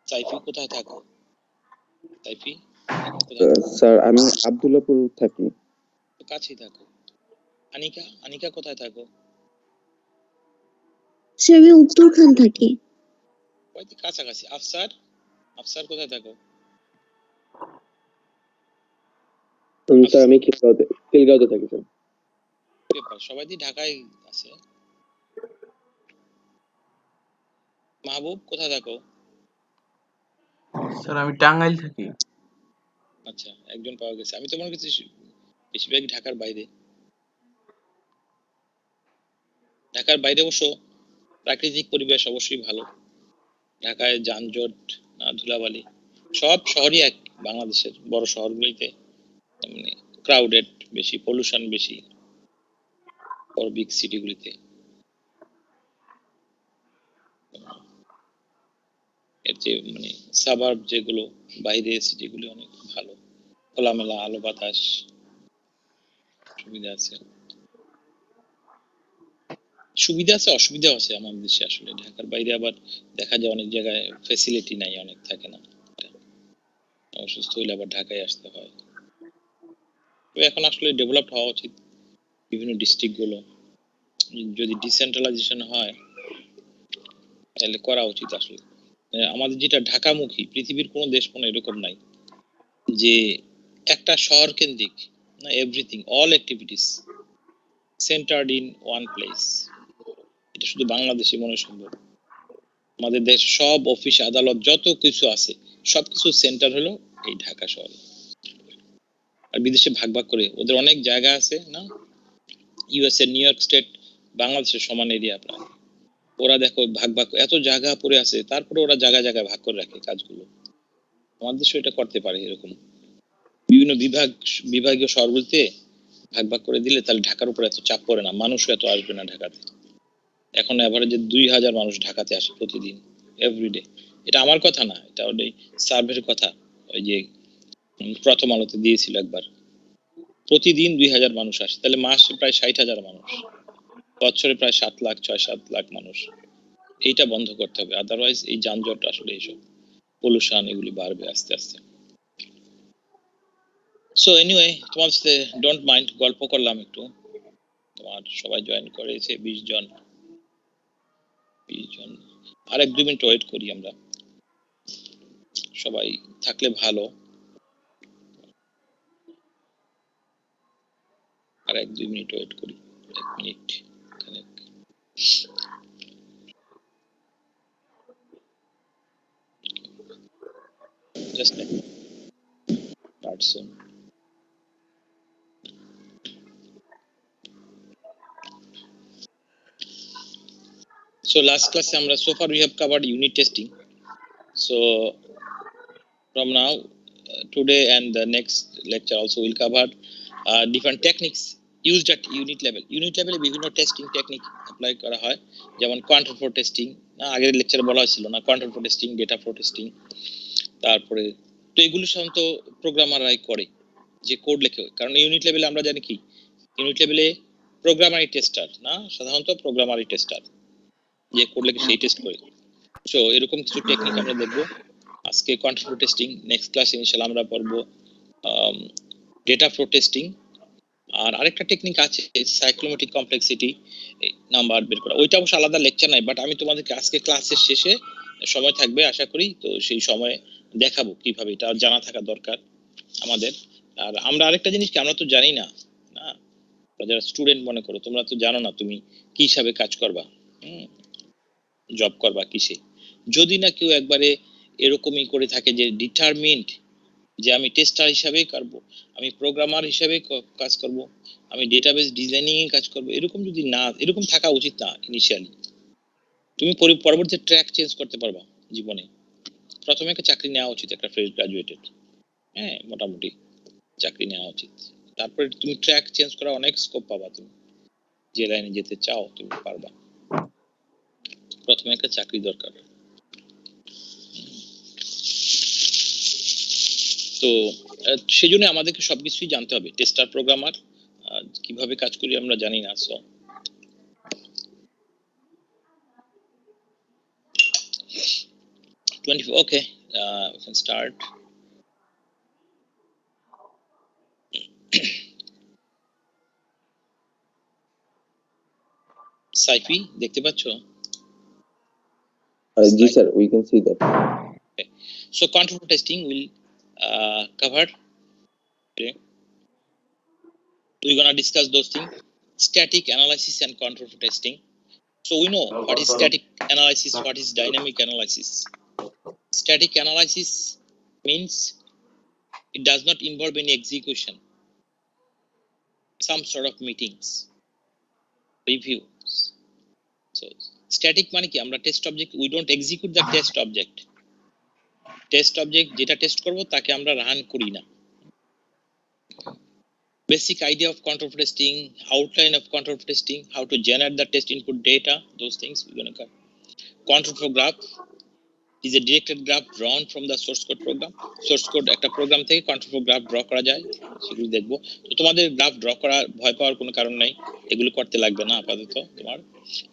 Sci-fi কোথায় থাকো? Sci-fi এখন কোথায় থাকো? স্যার আমি আব্দুল্লাহপুর থাকি। কাছেই থাকো। আনিকা, আনিকা কোথায় থাকো? স্যার আমি উত্তরখান থাকি। ওই তো কাছাকাছি। আফসার, আফসার কোথায় থাকো? স্যার আমি খিলগাঁওতে থাকি স্যার। পেপার সবাই দি ঢাকায় আছে। মাহবুব কোথায় থাকো? স্যার আমি টাঙ্গাইল থাকি। আচ্ছা, একজন পাওয়া গেছে। আমি তো মনে করছি বেশিরভাগ ঢাকার বাইরে। ঢাকার বাইরে অবশ্য প্রাকৃতিক পরিবেশ অবশ্যই ভালো। ঢাকায় যানজট, ধুলাবালি, সব শহরই এক। বাংলাদেশের বড় শহরগুলিতে মানে ক্রাউডেড বেশি, পলিউশন বেশি বড় বিগ সিটিগুলিতে। এর যে মানে সাবার্ব যেগুলো বাইরে সিটিগুলি অনেক ভালো, খোলামেলা আলো বাতাস সুবিধা আছে। সুবিধা আছে, অসুবিধা আছে আমাদের দেশে। আসলে ঢাকার বাইরে আবার দেখা যায় অনেক জায়গায় ফ্যাসিলিটি নাই, অনেক থাকে না। অসুস্থ হইলে আবার ঢাকায় আসতে হয়। তো এখন আসলে ডেভেলপড হওয়া উচিত বিভিন্ন ডিস্ট্রিক্ট গুলো। যদি ডিসেন্ট্রালাইজেশন হয় তাহলে করা উচিত আসলে। আমাদের যেটা ঢাকামুখী, পৃথিবীর কোনো দেশ কোনো এরকম নাই যে একটা শহর কেন্দ্রিক, না, everything all activities centred in one place. এটা শুধু বাংলাদেশে মনে সম্ভব। আমাদের দেশ সব অফিস আদালত যত কিছু আছে সবকিছু সেন্টার হলো এই ঢাকা শহরে। আর বিদেশে ভাগ ভাগ করে ওদের অনেক জায়গা আছে না, ইউএস এর নিউ ইয়র্ক স্টেট বাংলাদেশের সমান এরিয়া প্রায়। ওরা দেখো ভাগ ভাগ এত জায়গা পড়ে আছে, তারপরে ওরা জায়গায় জায়গায় ভাগ করে রাখে কাজগুলো। আমাদের দেশে এটা করতে পারে এরকম বিভিন্ন বিভাগীয় শহরগুলিতে ভাগ ভাগ করে দিলে তাহলে ঢাকার উপর এত চাপ পড়ে না, মানুষও এত আসবে না ঢাকাতে। এখন এভারেজে 2000 মানুষ ঢাকাতে আসে প্রতিদিন, এভরিডে। এটা আমার কথা না, এটা ওই সার্ভের কথা। ওই যে প্রথম আলোতে দিয়েছিল একবার, প্রতিদিন 2000 মানুষ আসে, তাহলে মাসে প্রায় 60,000 মানুষ, বছরে প্রায় 7 লাখ 6-7 লাখ মানুষ। এইটা বন্ধ করতে হবে, আদারওয়াইজ এই যানজট আসলে এইসব পলিউশন এগুলি বাড়বে আস্তে আস্তে। সো এনিওয়ে, তোমার সাথে ডোন্ট মাইন্ড গল্প করলাম একটু। তোমার সবাই জয়েন করেছে 20 জন। আর 1-2 মিনিট ওয়েট করি আমরা, সবাই থাকলে ভালো। আর 1-2 মিনিট ওয়েট করি, 1 মিনিট খানেক। জাস্ট স্টার্ট সুন। So last class আমরা so far we have covered unit testing. So from now today and the next lecture also will cover different techniques used at unit level. Unit level এ বিভিন্ন testing technique apply করা হয়, যেমন quantity flow testing, আগের লেকচারে বলা হয়েছিল না, quantity flow testing, data flow testing. তারপরে তো এগুলো সাধারণত প্রোগ্রামাররাই করে, যে কোড লেখে। কারণ ইউনিট লেভেলে আমরা জানি কি, ইউনিট লেভেলে প্রোগ্রামারি টেস্টার না, সাধারণত প্রোগ্রামারি টেস্টার যে কোড লেখে সেই টেস্ট করে। সো এরকম কিছু টেকনিক আমরা দেখবো আজকে। কোয়ান্টিটি ফ্লো টেস্টিং, নেক্সট ক্লাসে ইনশাআল্লাহ আমরা পড়বো ডেটা ফ্লো টেস্টিং। আর আরেকটা টেকনিক আছে সাইক্লোমেট্রিক কমপ্লেক্সিটি নাম্বার বের করা, ওইটা অবশ্য আলাদা লেকচার নাই, বাট আমি তোমাদেরকে আজকে ক্লাসের শেষে সময় থাকবে আশা করি, তো সেই সময় দেখাবো কিভাবে এটা জানা থাকা দরকার আমাদের। আর আমরা আরেকটা জিনিস কি, আমরা তো জানি না, না যারা স্টুডেন্ট মনে করো তোমরা তো জানো না তুমি কি হিসাবে কাজ করবা, জব করবা কিসে। যদি না কেউ একবারে এরকমই করে থাকে যে ডিটারমিন্ড যে আমি টেস্টার হিসাবেই করব, আমি প্রোগ্রামার হিসাবে কাজ করব, আমি ডেটাবেস ডিজাইনিং এ কাজ করব, এরকম যদি না, এরকম থাকা উচিত না ইনিশিয়ালি। তুমি পরবর্তী ট্র্যাক চেঞ্জ করতে পারবা জীবনে। প্রথমে একটা চাকরি নেওয়া উচিত, একটা ফ্রেশ গ্রাজুয়েটেড, হ্যাঁ মোটামুটি চাকরি নেওয়া উচিত। তারপরে তুমি ট্র্যাক চেঞ্জ করা অনেক স্কোপ পাবা, তুমি যে লাইনে যেতে চাও তুমি পারবা। প্রথমে একটা চাকরি দরকার। তো সেই জন্য আমাদেরকে সবকিছুই জানতে হবে। টেস্টার, প্রোগ্রামার কিভাবে কাজ করি আমরা জানি না। So okay, We can start. Sci-fi দেখতে পাচ্ছ? জি sir, we can see that. Okay. So control flow testing will cover today. We're gonna discuss those things: static analysis and control flow testing. So we know what is static analysis, what is dynamic analysis. Static analysis means it does not involve any execution, some sort of meetings, reviews. So static মানে কি, আমরা test object, we don't execute the test object. Test object যেটা test করব তাকে আমরা run করি না। Basic idea of control flow testing, outline of control flow testing, how to generate the test input data, those things we're going to cover. Control flow graph is a directed graph drawn from the source code program. Source code একটা programme থেকে control flow graph draw করা যায়, সেগুলো দেখব। তো তোমাদের graph draw করা ভয় পাওয়ার কোনো কারণ নাই, এগুলো করতে লাগবে না আপাতত। তোমার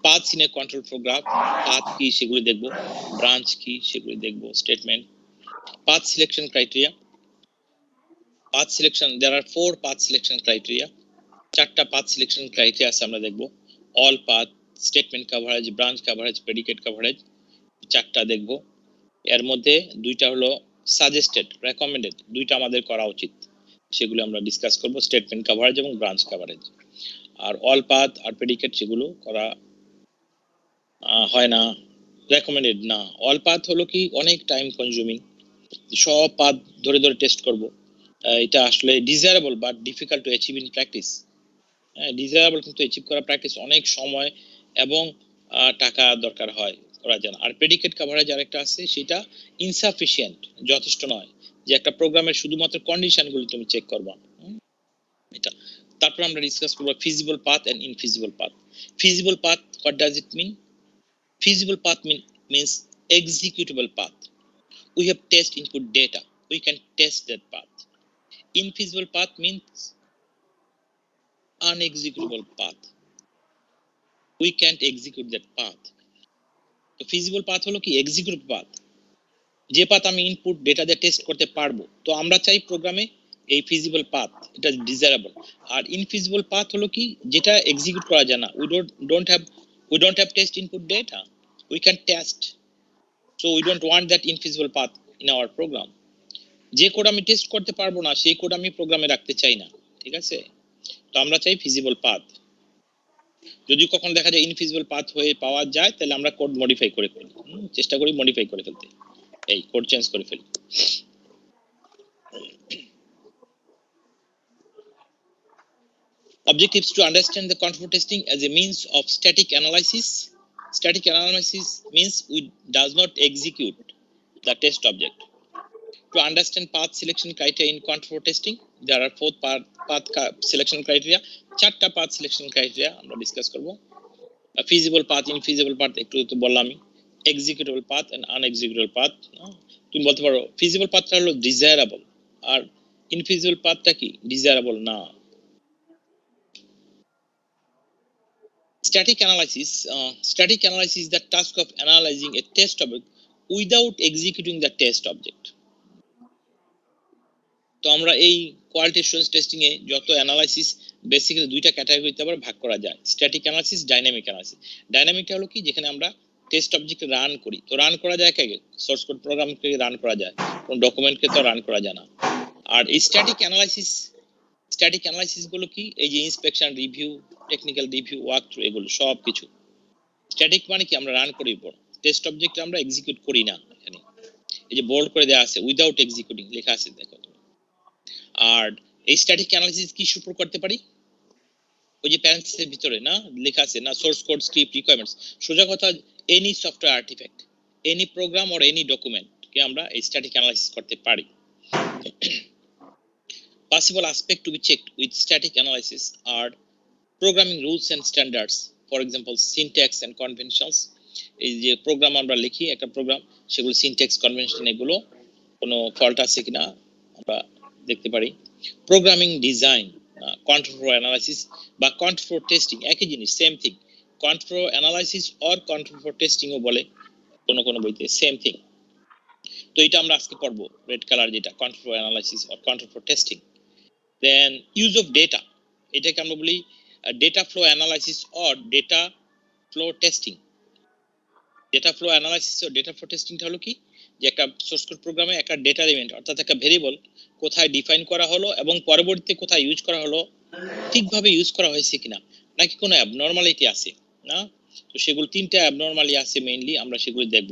paths in a control flow graph, path কি সেগুলো দেখব, ব্রাঞ্চ কি সেগুলো দেখব, statement, path selection criteria. Path selection, there are 4 path selection criteria, 4টা পাথ সিলেকশন ক্রাইটেরিয়া আছে আমরা দেখব। All path, statement coverage, branch coverage, predicate coverage, 4টা দেখব। এর মধ্যে 2টা হলো সাজেস্টেড, রেকমেন্ডেড, 2টা আমাদের করা উচিত, সেগুলো আমরা ডিসকাস করব, স্টেটমেন্ট কভারেজ এবং ব্রাঞ্চ কভারেজ। আর অল পাথ আর প্রেডিকেট সেগুলো করা হয় না, রেকমেন্ডেড না। অল পাথ হলো কি অনেক টাইম কনজিউমিং, সব পাথ ধরে ধরে টেস্ট করব, এটা আসলে desirable but difficult to achieve in practice. Desirable কিন্তু অ্যাচিভ করা প্র্যাকটিস অনেক সময় এবং টাকা দরকার হয়, করা যায় না। আর প্রেডিকেট কভারেজ আরেকটা আছে, সেটা ইনসাফিসিয়েন্ট, যথেষ্ট নয়, যে একটা প্রোগ্রামের শুধুমাত্র কন্ডিশনগুলো তুমি চেক করবা, এটা। তারপর আমরা ডিসকাস করব feasible path and infeasible path. Feasible path, what does it mean? Feasible path means executable path. We have test input data, we can test that path. Infeasible path means unexecutable path, we can't execute that path. তো feasible path হলো কি executable path, যে path আমি input data দিয়ে test করতে পারবো। তো আমরা চাই প্রোগ্রামে এই ফিজিবল পাথ, এটা ডিজায়ারেবল। আর ইনফিজিবল পাথ হলো কি যেটা এক্সিকিউট করা যায় না, we don't have test input data, we can test, so we don't want that infeasible path in our program. যে কোড আমি টেস্ট করতে পারবো না সেই কোড আমি প্রোগ্রামে রাখতে চাই না, ঠিক আছে? তো আমরা চাই ফিজিবল পাথ। যদি কখন দেখা যায় ইনফিজিবল পাথ হয়ে পাওয়া যায়, তাহলে আমরা কোড মডিফাই করে ফেলি, চেষ্টা করি মডিফাই করে ফেলতে, এই কোড চেঞ্জ করে ফেলি। Objectives to understand the control testing as a means of static analysis. Static analysis means we does not execute the test object. To understand path selection criteria in control testing, there are 4 path selection criteria, 4টা path selection criteria আমরা discuss করব। feasible path, infeasible path একটু তো বললাম, executable path and unexecutable path। তুমি বলতে পারো feasible pathটা হলো desirable আর infeasible pathটা কি desirable না। Static analysis, static analysis is the task of analyzing a test object without executing the test object. তো আমরা এই কোয়ালিটি অ্যাসুরেন্স টেস্টিং এ যত অ্যানালাইসিস বেসিক্যালি 2টা ক্যাটাগরিতে আবার ভাগ করা যায়, স্ট্যাটিক অ্যানালাইসিস, ডাইনামিক অ্যানালাইসিস। ডাইনামিকটা হলো কি যেখানে আমরা টেস্ট অবজেক্ট রান করি। তো রান করা যায় কাকে? সোর্স কোড প্রোগ্রামকে রান করা যায়, কোন ডকুমেন্টকে তো রান করা যায় না। আর এই স্ট্যাটিক অ্যানালাইসিস গুলো কি, এই যে inspection, review, technical review, work through, এগুলো সব কিছু। স্ট্যাটিক মানে কি আমরা রান করি, টেস্ট অবজেক্ট আমরা এক্সিকিউট করি না। এখানে এই যে বোল্ড করে দেওয়া আছে উইদাউট এক্সিকিউটিং লেখা আছে, দেখো। আর এই স্ট্যাটিক অ্যানালাইসিস কি শুরু করতে পারি? ওই যে প্যারেন্থেসিসের ভিতরে না লেখা আছে না, সোর্স কোড, স্ক্রিপ্ট, রিকোয়ারমেন্টস। সোজা কথা, any software artifact, any program or any document কে আমরা এই স্ট্যাটিক অ্যানালাইসিস করতে পারি। Possible aspect to be checked with static analysis are programming rules and standards, for example syntax and conventions। এই যে programme আমরা লিখি একটা প্রোগ্রাম, সেগুলো সিনট্যাক্স, কনভেনশন, এগুলো কোনো ফল্ট আছে কিনা আমরা দেখতে পারি। Programming design, control flow analysis বা কন্ট্রোল ফ্লো টেস্টিং একই জিনিস, same thing. Control analysis or control flow টেস্টিংও বলে কোনো কোনো বইতে, সেম থিং। তো এটা আমরা আজকে পড়বো, রেড কালার যেটা control flow analysis or control flow testing. Then use of data, এটাকে আমরা বলি data flow analysis or data flow testing. Data flow analysis ও ডেটা ফ্লো টেস্টিংটা হলো কি, যে একটা সোর্স কোড প্রোগ্রামে একটা ডেটা এলিমেন্ট অর্থাৎ একটা ভেরিয়েবল কোথায় ডিফাইন করা হলো এবং পরবর্তীতে কোথায় ইউজ করা হলো, ঠিকভাবে ইউজ করা হয়েছে কিনা, নাকি কোনো অ্যাবনর্মালিটি আছে না। তো সেগুলো তিনটা অ্যাবনর্মালি আছে মেইনলি, আমরা সেগুলো দেখব।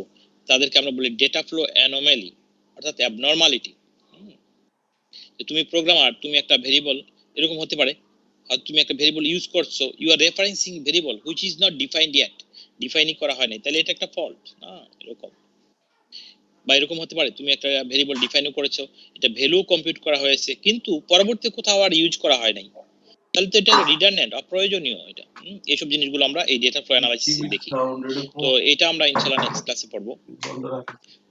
তাদেরকে আমরা বলি ডেটা ফ্লো অ্যানোমালি অর্থাৎ অ্যাবনর্মালিটি। তুমি প্রোগ্রামার, তুমি একটা ভেরিয়েবল এরকম হতে পারে, আর তুমি একটা ভেরিয়েবল ইউজ করছো, you are referencing variable which is not defined yet, ডিফাইনই করা হয়নি, তাহলে এটা একটা ফল্ট না এরকম। বা এরকম হতে পারে তুমি একটা ভেরিয়েবল ডিফাইনও করেছো, এটা ভ্যালু কম্পিউট করা হয়েছে, কিন্তু পরবর্তী কোথাও আর ইউজ করা হয় নাই, তাহলে তো এটা রিডান্ডেন্ট, অপ্রয়োজনীয় এটা। এইসব জিনিসগুলো আমরা এই ডেটা ফ্লো অ্যানালাইসিসে দেখি। তো এটা আমরা ইনশাআল্লাহ নেক্সট ক্লাসে পড়বো।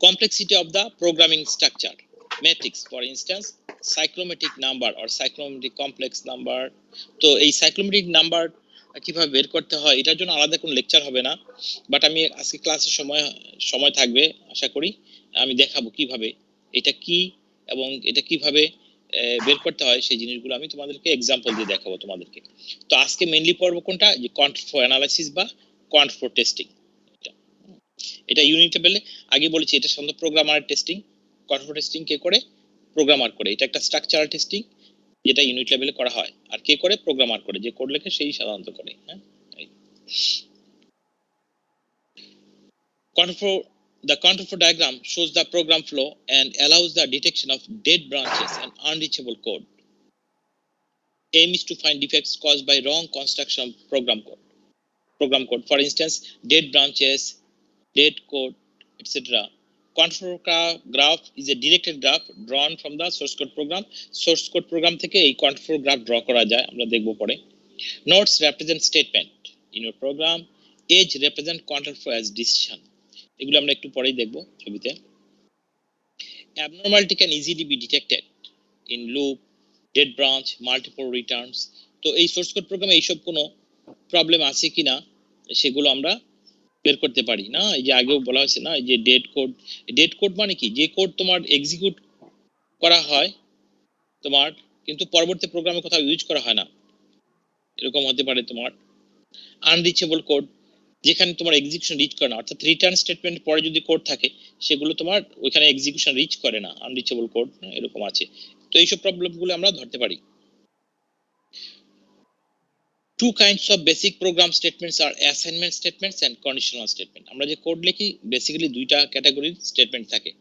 Complexity of the programming structure matrix, for instance cyclomatic number or cyclomatic complex number। তো এই cyclomatic number কিভাবে বের করতে হয় এটার জন্য আলাদা কোনো লেকচার হবে না, বাট আমি আজকে ক্লাসের সময় থাকবে আশা করি, আমি দেখাবো কিভাবে এটা কি এবং এটা কিভাবে বের করতে হয়, সেই জিনিসগুলো আমি তোমাদেরকে এক্সাম্পল দিয়ে দেখাবো তোমাদেরকে। তো আজকে মেইনলি পড়বো কোনটা, যে কন্ট্রোল ফ্লো অ্যানালাইসিস বা কন্ট্রোল ফ্লো টেস্টিং। এটা ইউনিট লেভেলে আগে বলেছি, এটা সাধারণত প্রোগ্রামার টেস্টিং, কন্ট্রোল টেস্টিং কে করে, প্রোগ্রামার করে। এটা একটা স্ট্রাকচারাল টেস্টিং যেটা ইউনিট লেভেলে করা হয়, আর কে করে, প্রোগ্রামার করে, যে কোড লেখে সেই সাধারণত করে। হ্যাঁ, control the control flow diagram shows the program flow and allows the detection of dead branches and unreachable code. Aim is to find defects caused by wrong construction of program code, for instance dead branches, dead code, etc. Control graph is a directed graph drawn from the source code program. Source code program থেকে এই control graph draw করা যায়, আমরা দেখব পরে। Nodes represent statement in your program. Edge represent control flow as decision. এগুলো আমরা একটু পরেই দেখব ছবিতে। Abnormality can easily be detected in loop, dead branch, multiple returns. তো এই সোর্স কোড প্রোগ্রামে এইসব কোনো প্রবলেম আছে কিনা সেগুলো আমরা বের করতে পারি না। এই যে আগেও বলা হয়েছে না, এই যে ডেড কোড মানে কি, যে কোড তোমার এক্সিকিউট করা হয় তোমার, কিন্তু পরবর্তী প্রোগ্রামে কোথাও ইউজ করা হয় না, এরকম হতে পারে। তোমার আনরিচেবল কোড, যেখানে তোমার এক্সিকিউশন রিচ করে না, অর্থাৎ রিটার্ন স্টেটমেন্ট পরে যদি কোড থাকে সেগুলো তোমার ওইখানে এক্সিকিউশন রিচ করে না, আনরিচেবল কোড এরকম আছে। তো এইসব প্রবলেমগুলো আমরা ধরতে পারি। Two kinds of basic program statements are assignment statements and conditional statement. আমরা যে কোড লিখি বেসিক্যালি দুইটা ক্যাটাগরির স্টেটমেন্ট থাকে,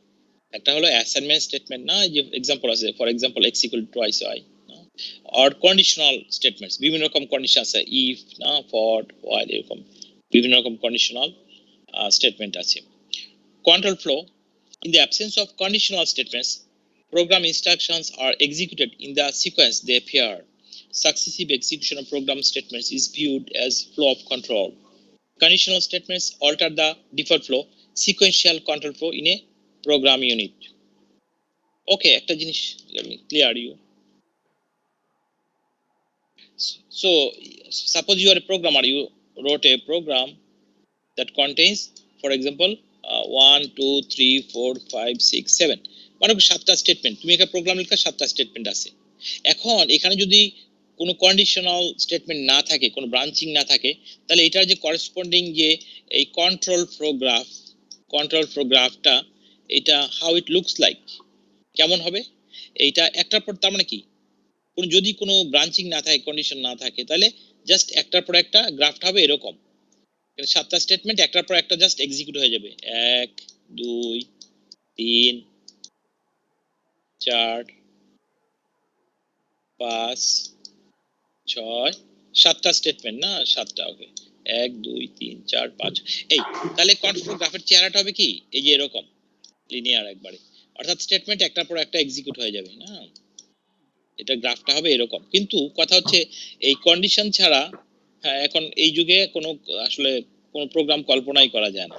একটা হলো অ্যাসাইনমেন্ট স্টেটমেন্ট না, যে এক্সাম্পল আছে, for example x equal to twice y, আর কন্ডিশনাল স্টেটমেন্টস, বিভিন্ন রকম কন্ডিশন আছে, ইফ না, ফর, হোয়াইল, এরকম বিভিন্ন রকম কন্ডিশনাল স্টেটমেন্ট আছে। Control flow, in the absence of conditional statements, program instructions are executed in the sequence they appear. Successive execution of program statements is viewed as flow of control. Conditional statements alter the default flow, sequential control flow in a program unit. Okay, একটা জিনিস, let me clear you. So suppose you are a programmer, you wrote a program that contains, for example, 1 2 3 4 5 6 7, মানে 7টা statement, তুমি একটা programme লেখা 7টা statement আছে। এখন এখানে যদি কোনো কন্ডিশনাল স্টেটমেন্ট না থাকে, কোনো ব্রাঞ্চিং না থাকে, তাহলে এটার যে করেসপন্ডিং যে এই কন্ট্রোল ফ্লো গ্রাফটা, এটা হাউ ইট লুকস লাইক, কেমন হবে এইটা একটার পর, তার মানে কি, যদি কোনো ব্রাঞ্চিং না থাকে, কন্ডিশন না থাকে, তাহলে জাস্ট একটার পর একটা গ্রাফটা হবে এরকম, 7টা স্টেটমেন্ট একটার পর একটা জাস্ট এক্সিকিউট হয়ে যাবে, 1 2 3 4 5 6 7টা স্টেটমেন্ট না, 7টা, ওকে 1 2 3 4 5, এই তাহলে কন্ট্রোল গ্রাফের চেহারাটা হবে কি, এই যে এরকম লিনিয়ার একবারে, অর্থাৎ স্টেটমেন্ট একটার পর একটা এক্সিকিউট হয়ে যাবে না, এটা গ্রাফটা হবে এরকম। কিন্তু কথা হচ্ছে এই কন্ডিশন ছাড়া, হ্যাঁ, এখন এই যুগে কোনো আসলে কোনো প্রোগ্রাম কল্পনাই করা যায় না।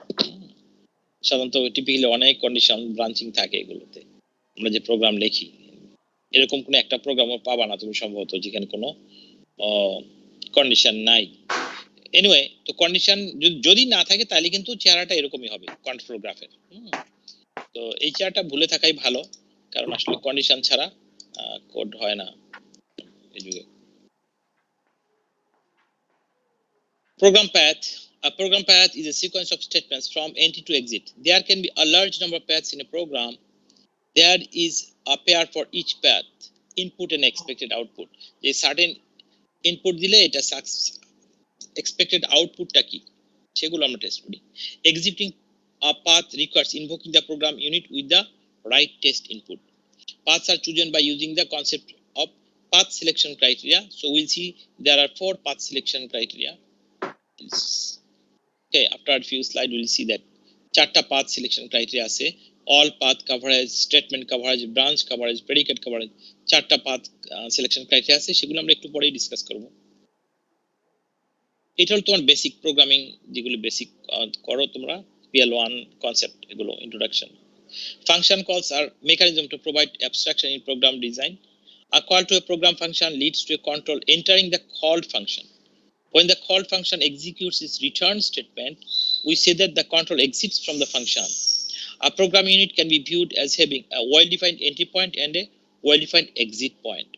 সাধারণত টিপিক্যালি অনেক কন্ডিশন ব্রাঞ্চিং থাকে এগুলোতে, আমরা যে প্রোগ্রাম লিখি, এরকম কোনো একটা প্রোগ্রামও পাবা না তুমি সম্ভবত যেখানে কোনো কন্ডিশন নাই। এনিওয়ে, তো কন্ডিশন যদি না থাকে তাহলে কিন্তু চেহারাটা এরকমই হবে কন্ট্রোল গ্রাফের। তো এই চারটা ভুলে থাকাই ভালো, কারণ আসলে কন্ডিশন ছাড়া কোড হয় না এই যুগে। Program path. A program path is a sequence of statements from entry to exit. There can be a large number of paths in a program. There is a pair for each path, input and expected output. A certain input দিলে এটা expected outputটা কি সেগুলো আমরা test করি। Executing a path requires invoking the program unit with the right test input. Paths are chosen by using the concept of path selection criteria. So we'll see there are 4 path selection criteria. Okay, after a few slides we'll see that চারটা path selection criteria আছে, all path coverage, statement coverage, branch coverage, predicate coverage, চারটা path selection criteria আছে, সেগুলো আমরা একটু পরেই discuss করব। এটা হলো তোমার বেসিক প্রোগ্রামিং, যেগুলো বেসিক করো তোমরা, PL1 কনসেপ্ট, এগুলো introduction. Function calls are mechanism to provide abstraction in program design. A call to a program function leads to a control entering the called function. When the called function executes its return statement, we say that the control exits from the function. A program unit can be viewed as having a well-defined entry point and a well-defined exit point.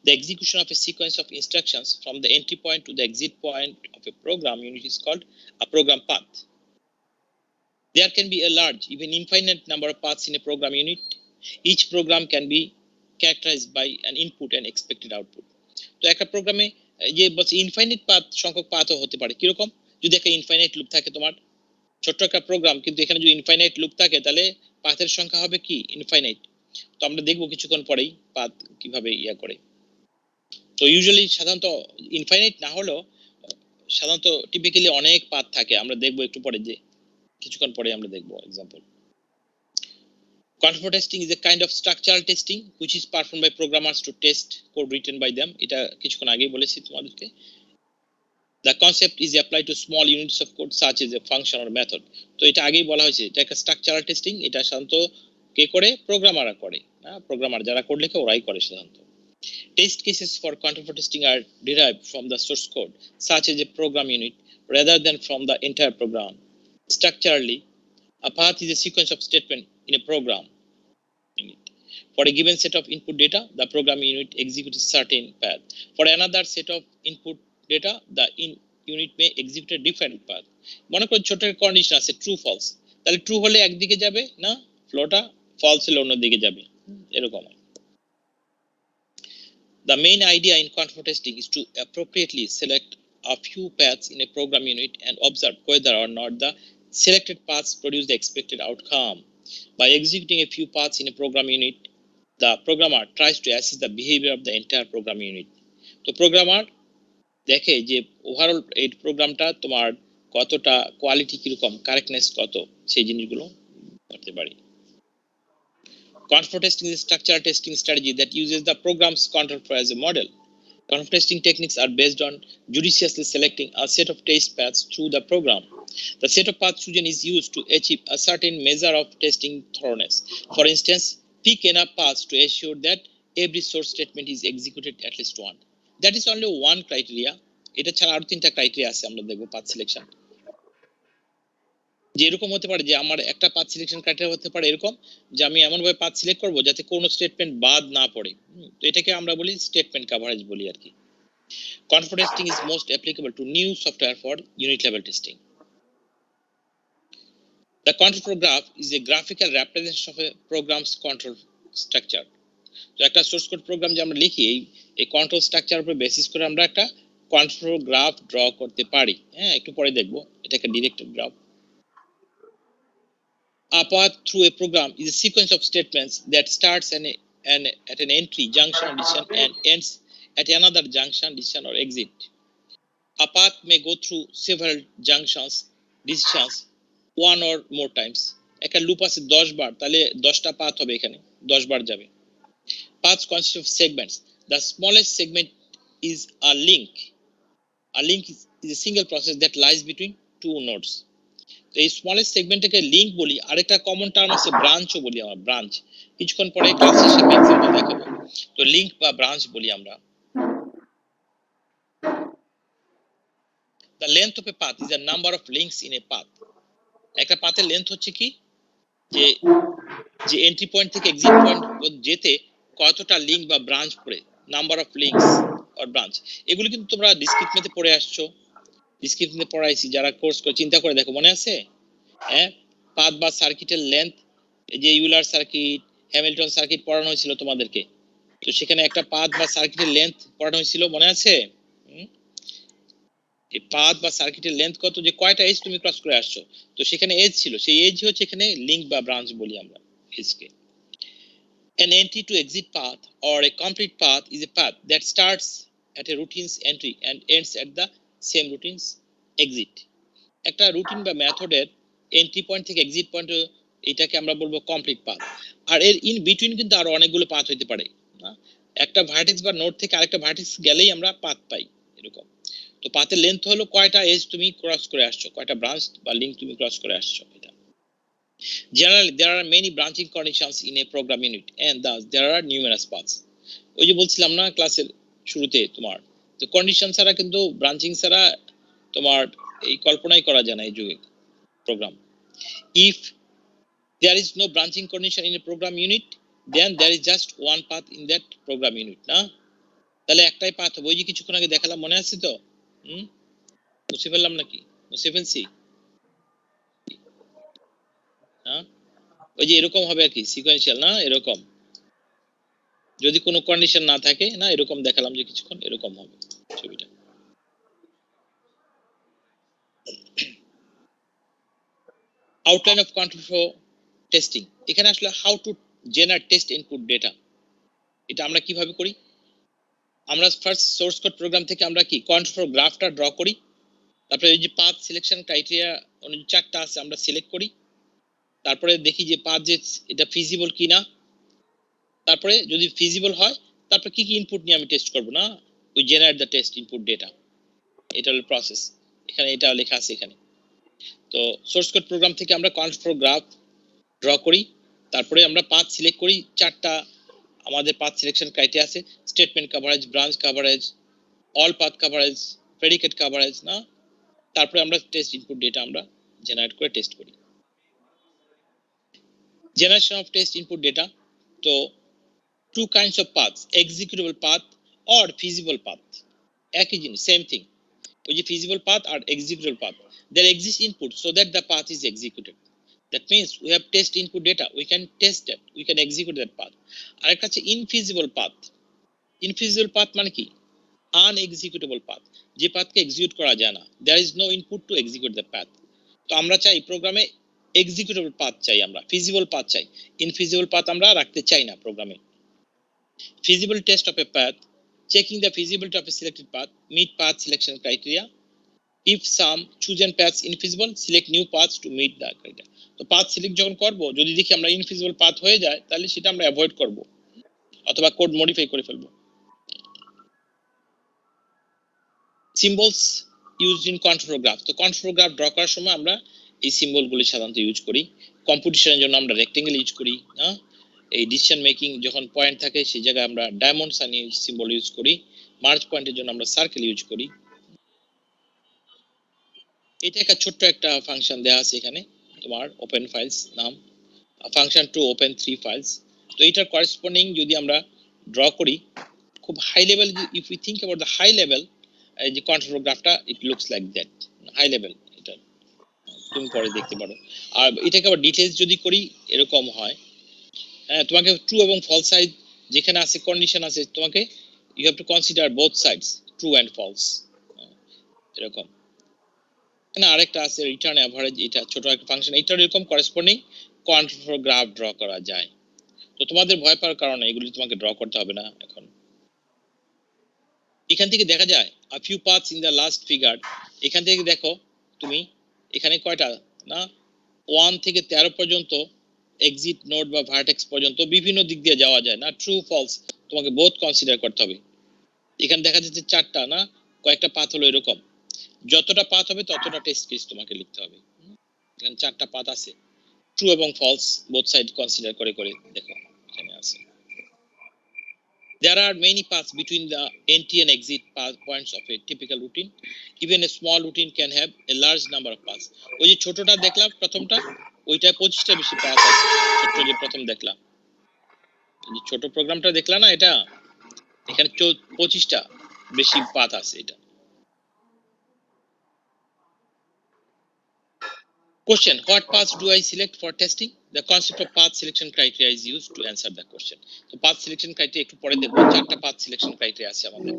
The execution of a sequence of instructions from the entry point to the exit point of a program unit is called a program path. There can be a large, even infinite number of paths in a program unit. Each program can be characterized by an input and expected output. তো একটা প্রোগ্রামে যে বলছে infinite path সংখ্যক পাথও হতে পারে। কিরকম? যদি একটা ইনফাইনাইট লুপ থাকে তোমার, ছোট্ট একটা প্রোগ্রাম, কিন্তু এখানে যদি ইনফাইনাইট লুপ থাকে তাহলে পাথের সংখ্যা হবে কি ইনফাইনাইট। তো আমরা দেখবো কিছুক্ষণ পরেই পাথ কিভাবে ইয়া করে। তো ইউজুয়ালি সাধারণত ইনফাইনাইট না হলেও সাধারণত টিপিক্যালি অনেক পাথ থাকে, আমরা দেখবো একটু পরে, যে কিছুক্ষণ পরে আমরা দেখবো example. Conformal testing is a kind of structural testing which is performed by programmers to test code written by them. এটা কিছুক্ষণ আগেই বলেছি তোমাদেরকে। The concept is applied to small units of code such as a function or method. তো এটা আগেই বলা হয়েছে, এটা একটা স্ট্রাকচারাল টেস্টিং। এটা সাধারণত কে করে? প্রোগ্রামাররা করে। প্রোগ্রামার যারা কোড লেখে ওরাই করে সাধারণত। Test cases for conformal testing are derived from the source code, such as a program unit, rather than from the entire program. Structurally, a path is a sequence of statements in a program unit. For a given set of input data, the program unit executes a certain path. For another set of input data, the unit may execute a different path. মনে করো ছোট একটা condition আছে true false, তাহলে true হলে একদিকে যাবে না, ফ্লোটা ফলস হলে অন্য দিকে যাবে, এরকম। The main idea in conformal testing is to appropriately select a few paths in a program unit and observe whether or not the selected paths produce the expected outcome. By executing a few paths in a program unit, the programmer tries to assess the behavior of the entire program unit. তো programmer দেখে যে overall এই প্রোগ্রামটা তোমার কতটা quality কিরকম, correctness কত, সেই জিনিসগুলো করতে পারি। Conformal testing is a structural testing strategy that uses the program's control flow as a model. Conformal testing techniques are based on judiciously selecting a set of test paths through the program. The set of paths chosen is used to achieve a certain measure of testing thoroughness. For instance, pick enough paths to ensure that every source statement is executed at least once. That is only one criteria. এটা ছাড়া আরো তিনটা criteria আছে, আমরা দেখবো path selection. যে এরকম হতে পারে যে আমার একটা পাথ সিলেকশন ক্রাইটেরিয়া হতে পারে এরকম যে আমি এমন ভাবে পাথ সিলেক্ট করব যাতে কোনো স্টেটমেন্ট বাদ না পড়ে। তো এটাকে আমরা বলি স্টেটমেন্ট কভারেজ বলি আর কি। Conformal testing is most applicable to new software for unit level testing. The control flow graph is a graphical representation of a program's control structure. তো একটা সোর্স কোড প্রোগ্রাম যে আমরা লিখি, এই কন্ট্রোল স্ট্রাকচার উপর basis করে আমরা একটা কন্ট্রোল গ্রাফ ড্র করতে পারি। হ্যাঁ, একটু পরে দেখবো এটা একটা directed graph. A path through a program is a sequence of statements that starts at an entry, junction, or decision and ends at another junction, decision, or exit. A path may go through several junctions, decisions, one or more times. একটা loop আছে 10 বার, তাহলে 10টা path হবে, এখানে 10 বার যাবে। Paths consist of segments. The smallest segment is a link. A link is a single process that lies between two nodes. তো এই smallest সেগমেন্টটাকে link বলি। আরেকটা কমন টার্ম আছে ব্রাঞ্চও বলি আমরা, ব্রাঞ্চ। কিছুক্ষণ পরে ক্লাসের সাথে এক্সাম্পল দেখাবো। তো লিংক বা ব্রাঞ্চ বলি আমরা। The length of a path is a number of links in a path. একটা পাথের লেন্থ হচ্ছে কি যে যে এন্ট্রি পয়েন্ট থেকে এক্সিট পয়েন্ট যেতে কতটা লিংক বা ব্রাঞ্চ পড়ে, number of links or branch, এগুলো কিন্তু তোমরা ডিসক্রিট মেথে পড়ে আসছো, ডিসক্রিট মেথে পড়াইছি। যারা কোর্স করে চিন্তা করে দেখো, মনে আছে? হ্যাঁ, পাথ বা সার্কিটের লেন্থ, এই যে ইউলার সার্কিট, হ্যামিল্টন সার্কিট পড়ানো হয়েছিল তোমাদেরকে, তো সেখানে একটা পাথ বা সার্কিটের লেন্থ পড়ানো হয়েছিল, মনে আছে? এই পাথ বা সার্কিটের লেন্থ কত, যে কয়টা এজ তুমি ক্রস করে আসছো, তো সেখানে এজ ছিল, সেই এজ হচ্ছে এখানে লিংক বা ব্রাঞ্চ বলি আমরা এজকে। An entry to exit path or a complete path is a path that starts at a routine's entry and ends at the same routine's exit. একটা রুটিন বা মেথডের এন্ট্রি পয়েন্ট থেকে exit point, এটাকে আমরা বলবো complete path. আর এর in between কিন্তু আরো অনেকগুলো পাথ হইতে পারে না, একটা ভার্টেক্স বা নোড থেকে আরেকটা ভার্টেক্স গেলেই আমরা পাথ পাই এরকম। তো পাথের লেন্থ হলো কয়টা এজ তুমি ক্রস করে আসছো, কয়টা ব্রাঞ্চ বা লিংক তুমি ক্রস করে আসছো, এটা। Generally, there are many branching conditions in a program unit and thus there are numerous paths. ওই যে বলছিলাম না ক্লাসের শুরুতে তোমার, তো কন্ডিশন ছাড়া কিন্তু ব্রাঞ্চিং ছাড়া তোমার এই কল্পনাই করা যায় না এই যুগে programme. If there is no branching condition in a program unit, then there is just one path in that program unit, না? তাহলে একটাই পাথ হবে, ওই যে কিছুক্ষণ আগে দেখালাম, মনে আছে তো? মুছে ফেললাম নাকি? মুছে ফেলছি? হ্যাঁ, ওই যে এরকম হবে আর কি, সিকোয়েন্সিয়াল না, এরকম যদি কোনো কন্ডিশন না থাকে না, এরকম দেখালাম যে কিছুক্ষণ এরকম হবে ছবিটা। Outline of control flow testing, এখানে আসলে how to generate test input data, এটা আমরা কিভাবে করি? আমরা ফার্স্ট সোর্স কোড প্রোগ্রাম থেকে আমরা কি কন্ট্রোল ফ্লো গ্রাফটা ড্র করি, তারপরে এই যে পাথ সিলেকশন ক্রাইটেরিয়া অনুযায়ী চারটা আছে আমরা সিলেক্ট করি, তারপরে দেখি যে পাথ যে এটা ফিজিবল কিনা, তারপরে যদি ফিজিবল হয় তারপরে কি কি ইনপুট নিয়ে আমি টেস্ট করব, না? We generate the test input data, এটা হলো প্রসেস। এখানে এটা লেখা আছে এখানে। তো সোর্স কোড প্রোগ্রাম থেকে আমরা কন্ট্রোল ফ্লো গ্রাফ ড্র করি, তারপরে আমরা পাথ সিলেক্ট করি, চারটা আমাদের পাথ সিলেকশন ক্রাইটেরিয়া আছে, statement coverage, branch coverage, all path coverage, predicate coverage, না? তারপরে আমরা টেস্ট ইনপুট ডেটা আমরা জেনারেট করে টেস্ট করি। Generation of test input data, তো two kinds of paths, executable path or feasible path, একই জিনিস, সেম থিং। ওই যে feasible path R executable path, there exists input so that the path is executed. That means we have test input data, we can test that, we can execute that path. আর একটা আছে infeasible path. Infeasible path মানে কি? Unexecutable path, যে পাথকে execute করা যায় না, there is no input to execute the path. তো আমরা চাই প্রোগ্রামে এক্সিকিউটেবল পাথ চাই, আমরা ফিজিবল পাথ চাই, ইনফিজিবল পাথ আমরা রাখতে চাই না প্রোগ্রামে। Feasible test of A path, checking the feasibility of a selected path, meet path selection criteria. If some chosen paths infeasible, select new paths to meet the criteria. তো path select যখন করব, যদি দেখি আমরা ইনফিজিবল পাথ হয়ে যায়, তাহলে সেটা আমরা অ্যাভয়েড করব অথবা কোড মডিফাই করে ফেলবো। Symbols used in control graph, তো কন্ট্রোল গ্রাফ ড্র করার সময় আমরা এই সিম্বলগুলি সাধারণত ইউজ করি। কম্পিটিশনের জন্য আমরা রেক্টেঙ্গেল ইউজ করি, হ্যাঁ। এই ডিসিশন মেকিং যখন পয়েন্ট থাকে সেই জায়গায় আমরা ডায়মন্ড সাইন সিম্বল ইউজ করি। মার্চ পয়েন্টের জন্য আমরা সার্কেল ইউজ করি। এটা একটা ছোট্ট একটা ফাংশন দেওয়া আছে এখানে, তোমার ওপেন ফাইলস নাম, ফাংশন টু ওপেন 3 ফাইলস। তো এটার করেসপন্ডিং যদি আমরা ড্র করি, খুব high level, if you think about the high level, এই যে কন্ট্রোল গ্রাফটা it looks like that, high level, এটা তুমি পরে দেখতে পারো। আর এটাকে আবার ডিটেইলস যদি করি এরকম হয়, হ্যাঁ, তোমাকে ট্রু এবং ফলস সাইড যেখানে আছে কন্ডিশন আছে, তোমাকে you have to consider both sides, true and false, এরকম। এখানে আরেকটা আছে রিটার্ন এভারেজ, এটা ছোট একটা ফাংশন, এটার এরকম করেসপন্ডিং কন্ট্রোল গ্রাফ ড্র করা যায়। তো তোমাদের ভয় পাওয়ার কারণে এগুলি তোমাকে ড্র করতে হবে না এখন। এখান থেকে দেখা যায় a few paths in the last figure, এখান থেকে দেখো তুমি এখানে কয়টা, না 1 থেকে 13 পর্যন্ত এক্সিট নোড বা ভার্টেক্স পর্যন্ত বিভিন্ন দিক দিয়ে যাওয়া যায়, না? ট্রু ফলস তোমাকে বোথ কনসিডার করতে হবে। এখানে দেখা যাচ্ছে চারটা, না কয়েকটা পাথ হলো এরকম, যতটা পাথ হবে ততটা টেস্ট কেস তোমাকে লিখতে হবে। এখানে চারটা পাথ আছে, ট্রু এবং ফলস বোথ সাইড কনসিডার করে করে দেখো এখানে আছে। There are many paths between the entry and exit points of a typical routine. Even a small routine can have a large number of paths. ওই যে ছোটটা দেখলাম প্রথমটা, ওইটা 25টা বেশি পাথ আছে ছোট যে প্রথম দেখলাম এই ছোট প্রোগ্রামটা দেখলা না এটা এখানে 25টা বেশি পাথ আছে এটা Question: What paths do I select for testing? The concept of path selection criteria is used to answer the question. So path selection criteria একটু পরে দেখব চারটা path selection criteria আছে আমাদের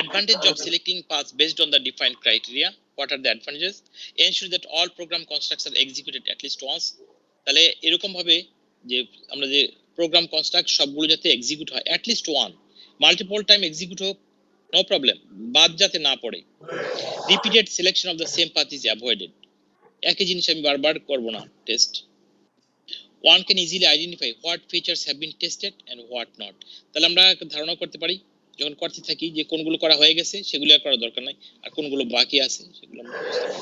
Advantage of selecting paths based on the defined criteria. What are the advantages? Ensure that all program constructs are executed at least once. তাহলে এরকম ভাবে যে আমরা যে প্রোগ্রাম কনস্ট্রাক্ট সবগুলো যাতে এক্সিকিউট হয় at least one multiple time execute হোক নো প্রবলেম বাদ যাতে না পড়ে Repeated selection of the same path is avoided. একই জিনিস আমি বারবার করব না test one can easily identify what features have been tested and what not তাহলে আমরা ধারণা করতে পারি যখন করতে থাকি যে কোনগুলো করা হয়ে গেছে সেগুলো আর করা দরকার নাই আর কোনগুলো বাকি আছে সেগুলো আমরা বুঝতে পারি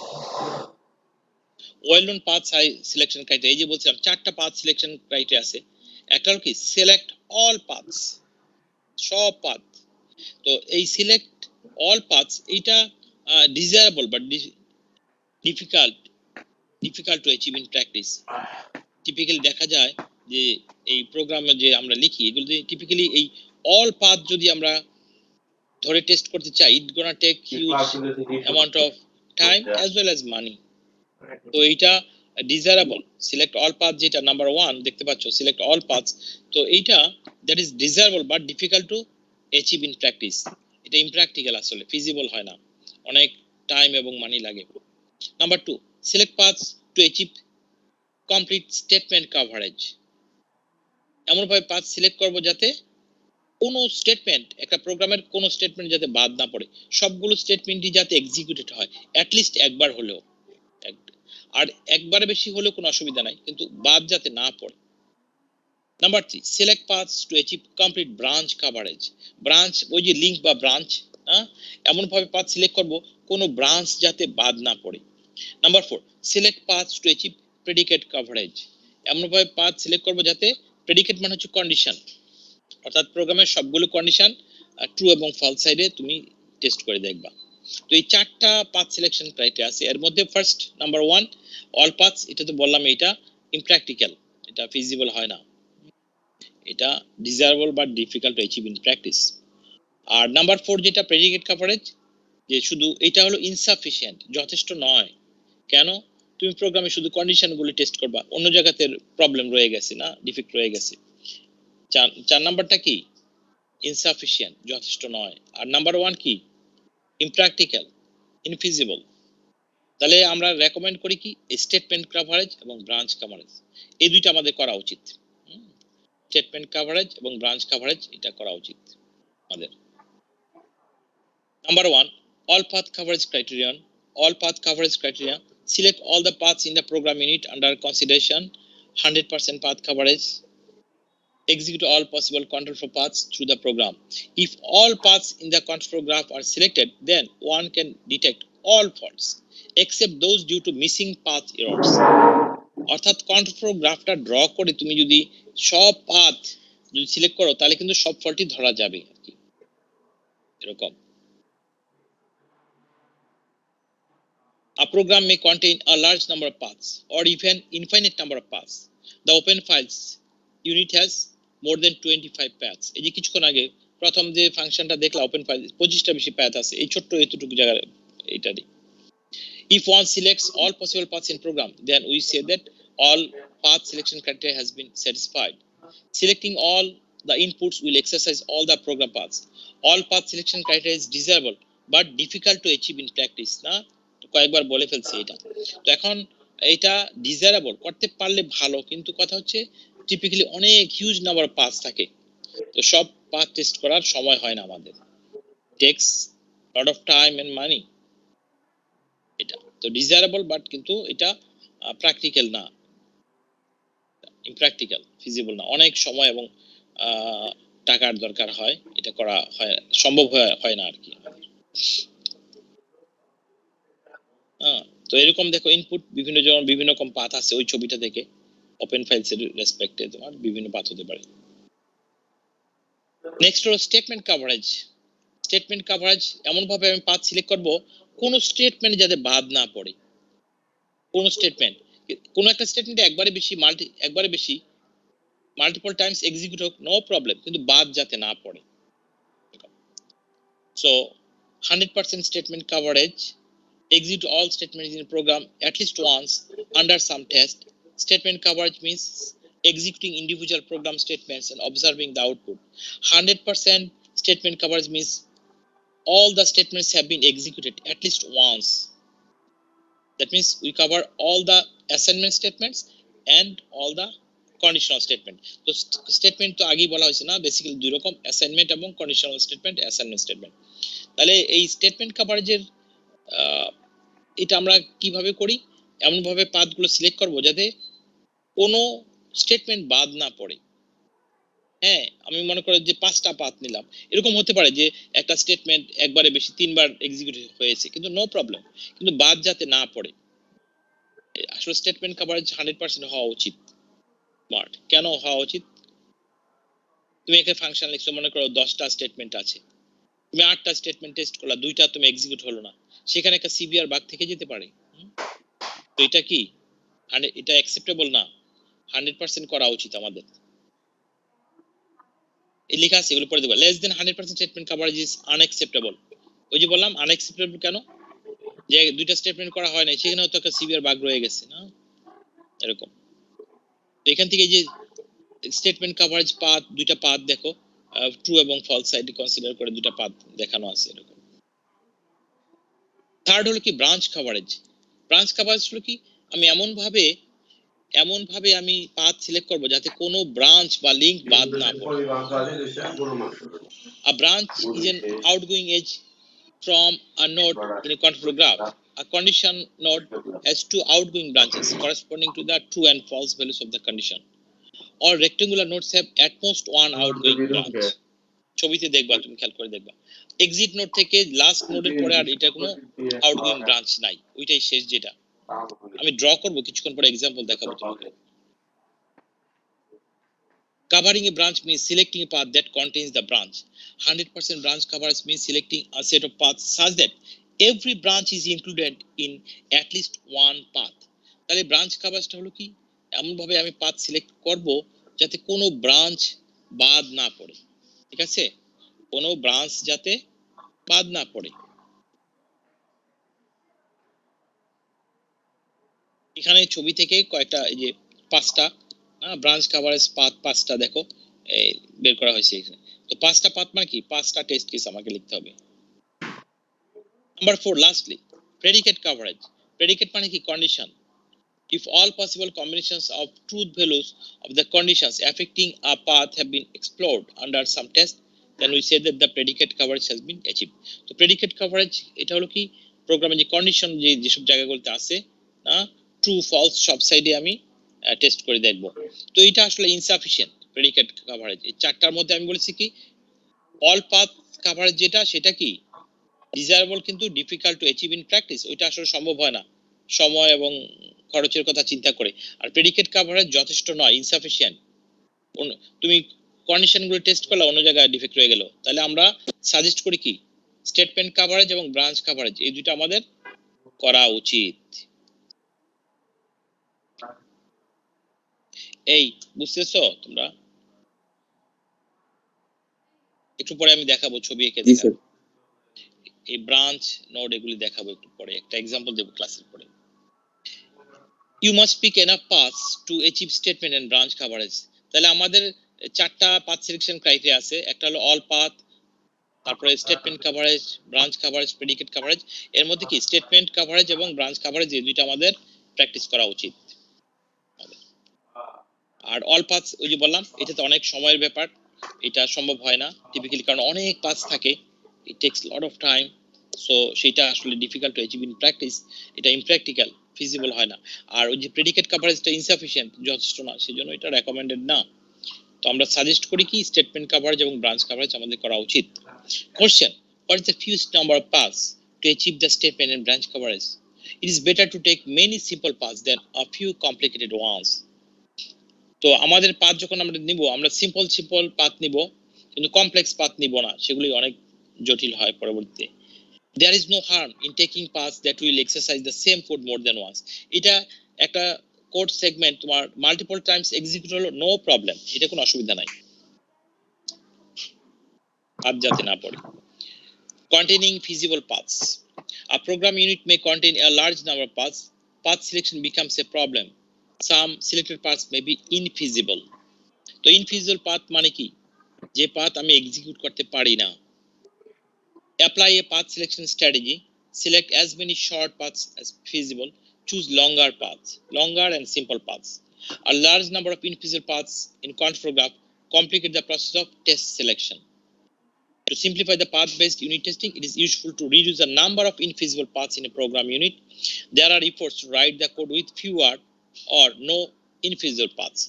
well known path selection criteria এই যে বলছিলাম চারটা path selection criteria আছে একটা হলো কি select all paths সব path তো এই select all paths এটা desirable but difficult to achieve in practice typically দেখা যায় যে এই প্রোগ্রামে যে আমরা লিখি এগুলো টিপিক্যালি এই অল পাথ যদি আমরা ধরে টেস্ট করতে চাই it gonna take huge amount of time as well as money তো এইটা ডিজায়ারেবল সিলেক্ট অল পাথ যেটা নাম্বার 1 দেখতে পাচ্ছ সিলেক্ট অল পাথস তো এইটা that is desirable but difficult to achieve in practice এটা ইমপ্র্যাকটিক্যাল আসলে ফিজিবল হয় না অনেক টাইম এবং মানি লাগে number 2 select paths to achieve complete statement coverage এমনভাবে পাথ সিলেক্ট করব যাতে কোনো স্টেটমেন্ট একটা প্রোগ্রামের কোনো স্টেটমেন্ট যাতে বাদ না পড়ে সবগুলো স্টেটমেন্টই যাতে এক্সিকিউটেড হয় অ্যাট লিস্ট একবার হলেও আর একবার বেশি হলেও কোনো অসুবিধা নাই কিন্তু বাদ যাতে না পড়ে number 3 select paths to achieve complete branch coverage branch ওই যে লিংক বা ব্রাঞ্চ এমনভাবে পাথ সিলেক্ট করব কোনো ব্রাঞ্চ যাতে বাদ না পড়ে number 4 select paths to achieve predicate coverage এমনভাবে পাথ সিলেক্ট করব যাতে প্রেডিকেট মানে হচ্ছে কন্ডিশন অর্থাৎ প্রোগ্রামের সবগুলো কন্ডিশন ট্রু এবং ফলস সাইডে তুমি টেস্ট করে দেখবা তো এই চারটা পাথ সিলেকশন ক্রাইটেরিয়া আছে এর মধ্যে ফার্স্ট নাম্বার 1 অল পাথস এটা তো বললাম এটা ইমপ্র্যাকটিক্যাল এটা ফিজিবল হয় না এটা desirable but difficult to achieve in practice আর নাম্বার 4 যেটা প্রেডিকেট কভারেজ যে শুধু এটা হলো ইনসাফিশিয়েন্ট যথেষ্ট নয় কেন তুমি প্রোগ্রামে শুধু কন্ডিশনগুলো টেস্ট করবা অন্য জায়গাতে প্রবলেম রয়ে গেছে না ডিফেক্ট রয়ে গেছে চার নাম্বারটা কি ইনসাফিশিয়েন্ট যথেষ্ট নয় আর নাম্বার 1 কি ইমপ্র্যাকটিক্যাল ইনফিজিবল তাহলে আমরা রেকমেন্ড করি কি স্টেটমেন্ট কভারেজ এবং ব্রাঞ্চ কভারেজ এই দুইটা আমাদের করা উচিত স্টেটমেন্ট কভারেজ এবং ব্রাঞ্চ কভারেজ এটা করা উচিত আমাদের number 1 all path coverage criterion all path coverage criteria select all the paths in the program unit under consideration 100% path coverage execute all possible control flow paths through the program. If all paths in the control graph are selected, then one can detect all faults except those due to missing path errors. অর্থাৎ control গ্রাফটা draw করে তুমি যদি সব path যদি select করো তাহলে কিন্তু সব ফল্টই ধরা যাবে আর কি এরকম A program may contain a large number of paths or even infinite number of paths. The open files unit has more than 25 paths. এই যে কিছুক্ষণ আগে প্রথম যে ফাংশনটা দেখলা ওপেন ফাইল 25টা বেশি পাথ আছে এই ছোট্ট এতটুকু জায়গা এটারই If one selects all possible paths in program, then we say that all path selection criteria has been satisfied. Selecting all the inputs will exercise all the program paths. All path selection criteria is desirable but difficult to achieve in practice. না কয়েকবার বলে ফেলছি এটা তো এখন এটা desirable করতে পারলে ভালো কিন্তু কথা হচ্ছে টিপিক্যালি অনেক হিউজ নাম্বার অফ পাথ থাকে তো সব পাথ টেস্ট করার সময় হয় না আমাদের takes lot of time and money এটা তো ডিজায়ারেবল বাট কিন্তু এটা প্র্যাকটিক্যাল না ইমপ্র্যাকটিক্যাল ফিজিবল না অনেক সময় এবং টাকার দরকার হয় এটা করা হয় সম্ভব হয় না আর কি তো এরকম দেখো ইনপুট বিভিন্ন যেমন বিভিন্ন রকম পাথ আছে ওই ছবিটা থেকে ওপেন ফাইলস এর রেসপেক্টে তোমার বিভিন্ন পাথ হতে পারে নেক্সট হলো স্টেটমেন্ট কভারেজ এমন ভাবে আমি পাথ সিলেক্ট করব কোন স্টেটমেন্ট যাতে বাদ না পড়ে কোন স্টেটমেন্ট কোন একটা স্টেটমেন্টে একবারে বেশি মাল্টিপল টাইমস এক্সিকিউট হোক, নো প্রবলেম, কিন্তু বাদ যাতে না পড়ে। So 100% statement coverage, execute all statements in a program at least once under some test. Statement coverage means executing individual program statements and observing the output. 100% statement coverage means all the statements have been executed at least once. That means we cover all the assignment statements and all the conditional statement. তো statement তো আগেই বলা হয়েছে না, basically দুই রকম, assignment এবং conditional statement, assignment statement. তাহলে এই স্টেটমেন্ট কভারেজের এটা আমরা কিভাবে করি? এমনভাবে পাথগুলো সিলেক্ট করব যাতে কোনো স্টেটমেন্ট বাদ না পড়ে। হ্যাঁ, আমি মনে করি যে 5টা পাথ নিলাম, এরকম হতে পারে যে একটা স্টেটমেন্ট একবারে বেশি 3বার এক্সিকিউট হয়েছে, কিন্তু নো প্রবলেম, কিন্তু বাদ যাতে না পড়ে। আসলে স্টেটমেন্ট কভারেজ 100% হওয়া উচিত। স্মার্ট কেন হওয়া উচিত? তুমি একটা ফাংশন লিখছো, মনে করো 10টা স্টেটমেন্ট আছে, তুমি 8টা স্টেটমেন্ট টেস্ট করলা, 2টা তুমি এক্সিকিউট হলো না, সেখানে একটা সিভিআর বাগ থেকে যেতে পারে। তো এটা কি এটা অ্যাকসেপ্টেবল না, 100% করা উচিত আমাদের। এই লেখা আছে, এগুলো পড়ে দেখবা। Less than 100% statement coverage is unacceptable. ওই যে বললাম আনএক্সেপ্টেবল কেন, যে 2টা স্টেটমেন্ট করা হয় না, সেখানে হয়তো একটা সিভিআর বাগ রয়ে গেছে না, এরকম। তো এখান থেকে যে স্টেটমেন্ট কভারেজ পাথ, 2টা পাথ দেখো, ট্রু এবং ফলস সাইড কনসিডার করে 2টা পাথ দেখানো আছে এরকম। থার্ড হলো কি ব্রাঞ্চ কভারেজ। ব্রাঞ্চ কভারেজ হলো কি, আমি এমন ভাবে আমি পাথ সিলেক্ট করব যাতে কোনো ব্রাঞ্চ বা লিংক বাদ না পড়ে। A branch is an outgoing edge from a node in a contour graph. A condition node has 2 outgoing branches corresponding to the true and false values of the condition. All rectangular nodes have at most one outgoing branch. ছবিতে দেখবা, তুমি খেয়াল করে দেখবা, exit node থেকে last নোডের পরে আর এটা কোনো আউটগোয়িং ব্রাঞ্চ নাই, ওইটাই শেষ। যেটা আমি ড্র করব কিছুক্ষণ পরে, एग्जांपल দেখাবো তোমাকে। Covering a branch means selecting a path that contains the branch. 100% branch coverage means selecting a set of paths such that every branch is included in at least one path. তাহলে branch কভারেজটা হলো কি, এমন ভাবে আমি path select করব যাতে কোনো branch বাদ না পড়ে। ঠিক আছে, কোনো ব্রাঞ্চ যাতে বাদ না পড়ে। এখানে ছবি থেকে কয়েকটা, এই যে 5টা ব্রাঞ্চ কভারেজ পাথ 5টা দেখো বের করা হয়েছে এখানে। তো 5টা পাথ মানে কি, 5টা টেস্ট কেস আমাকে লিখতে হবে। Number 4, lastly predicate coverage. Predicate মানে কি, condition. If all possible combinations of truth values of the conditions affecting a path have been explored under some test, then we say that the predicate coverage has been achieved. তো predicate coverage এটা হলো কি, প্রোগ্রামে যে condition যেসব জায়গাগুলোতে আছে না, ট্রু ফলস সব সাইডে আমি টেস্ট করে দেখব। তো এটা আসলে ইনসাফিশিয়েন্ট প্রেডিকেট কভারেজ। এই 4টার মধ্যে আমি বলেছি কি, অল পাথ কভারেজ যেটা, সেটা কি ডিজায়ারেবল কিন্তু difficult to achieve in practice. ওইটা আসলে সম্ভব হয় না সময় এবং খরচের কথা চিন্তা করে। আর প্রেডিকেট কভারেজ যথেষ্ট নয়, ইনসাফিশিয়েন্ট। তুমি কন্ডিশনগুলো টেস্ট করলে অন্য জায়গায় ডিফেক্ট রয়ে গেল, তাহলে আমরা সাজেস্ট করি কি, স্টেটমেন্ট কভারেজ এবং ব্রাঞ্চ কভারেজ এই দুটো আমাদের করা উচিত। এই বুঝতেছো তোমরা? একটু পরে আমি দেখাবো, ছবি এঁকে দেখাবো, এই ব্রাঞ্চ নোড এগুলি দেখাবো একটু পরে, একটা एग्जांपल দেব ক্লাসের পরে। You must pick enough paths to achieve statement and branch coverage. তাহলে আমাদের 4টা পাথ সিলেকশন ক্রাইটেরিয়া আছে, একটা হলো অল পাথ, তারপরে statement coverage, branch coverage, predicate coverage. এর মধ্যে কি স্টেটমেন্ট কভারেজ এবং ব্রাঞ্চ কভারেজ এই দুইটা আমাদের প্র্যাকটিস করা উচিত। আর অল পাথ, ওই যে বললাম, এটা তো অনেক সময়ের ব্যাপার, এটা সম্ভব হয় না টিপিক্যালি, কারণ অনেক পাথ থাকে, ইট tax lot of time. So সেটা আসলে difficult to achieve in practice, এটা ইমপ্র্যাকটিক্যাল, ফিজিবল হয় না। আর ওই যে প্রেডিকেট কভারেজটা ইনসাফিশিয়েন্ট, যথেষ্ট না, সেজন্য এটা রেকমেন্ডেড না। তো আমরা সাজেস্ট করি কি, স্টেটমেন্ট কভারেজ এবং ব্রাঞ্চ কভারেজ আমাদের করা উচিত। Question, what is the fewest number of paths to achieve the statement and branch coverage? It is better to take many simple paths than a few complicated ones. তো আমাদের path যখন আমরা নিব, আমরা simple path নিব, কিন্তু complex path নিব না, সেগুলি অনেক জটিল হয় পরবর্তীতে। There is no harm in taking paths that will exercise the same code more than once. এটা একটা কোড সেগমেন্ট তোমার মাল্টিপল টাইমস এক্সিকিউট হলো, নো প্রবলেম, এটা কোনো অসুবিধা নাই, পাথ যাতে না পড়ে। containing feasible paths, a program unit may contain a large number of paths. Path selection becomes a problem. Some selected paths may be infeasible. তো infeasible path মানে কি, যে পাথ আমি এক্সিকিউট করতে পারি না। Apply a path selection strategy. Select as many short paths as feasible. Choose longer paths, longer and simple paths. A large number of infeasible paths in contour graph complicate the process of test selection. To simplify the path-based unit testing, it is useful to reduce the number of infeasible paths in a program unit. There are efforts to write the code with fewer or no infeasible paths.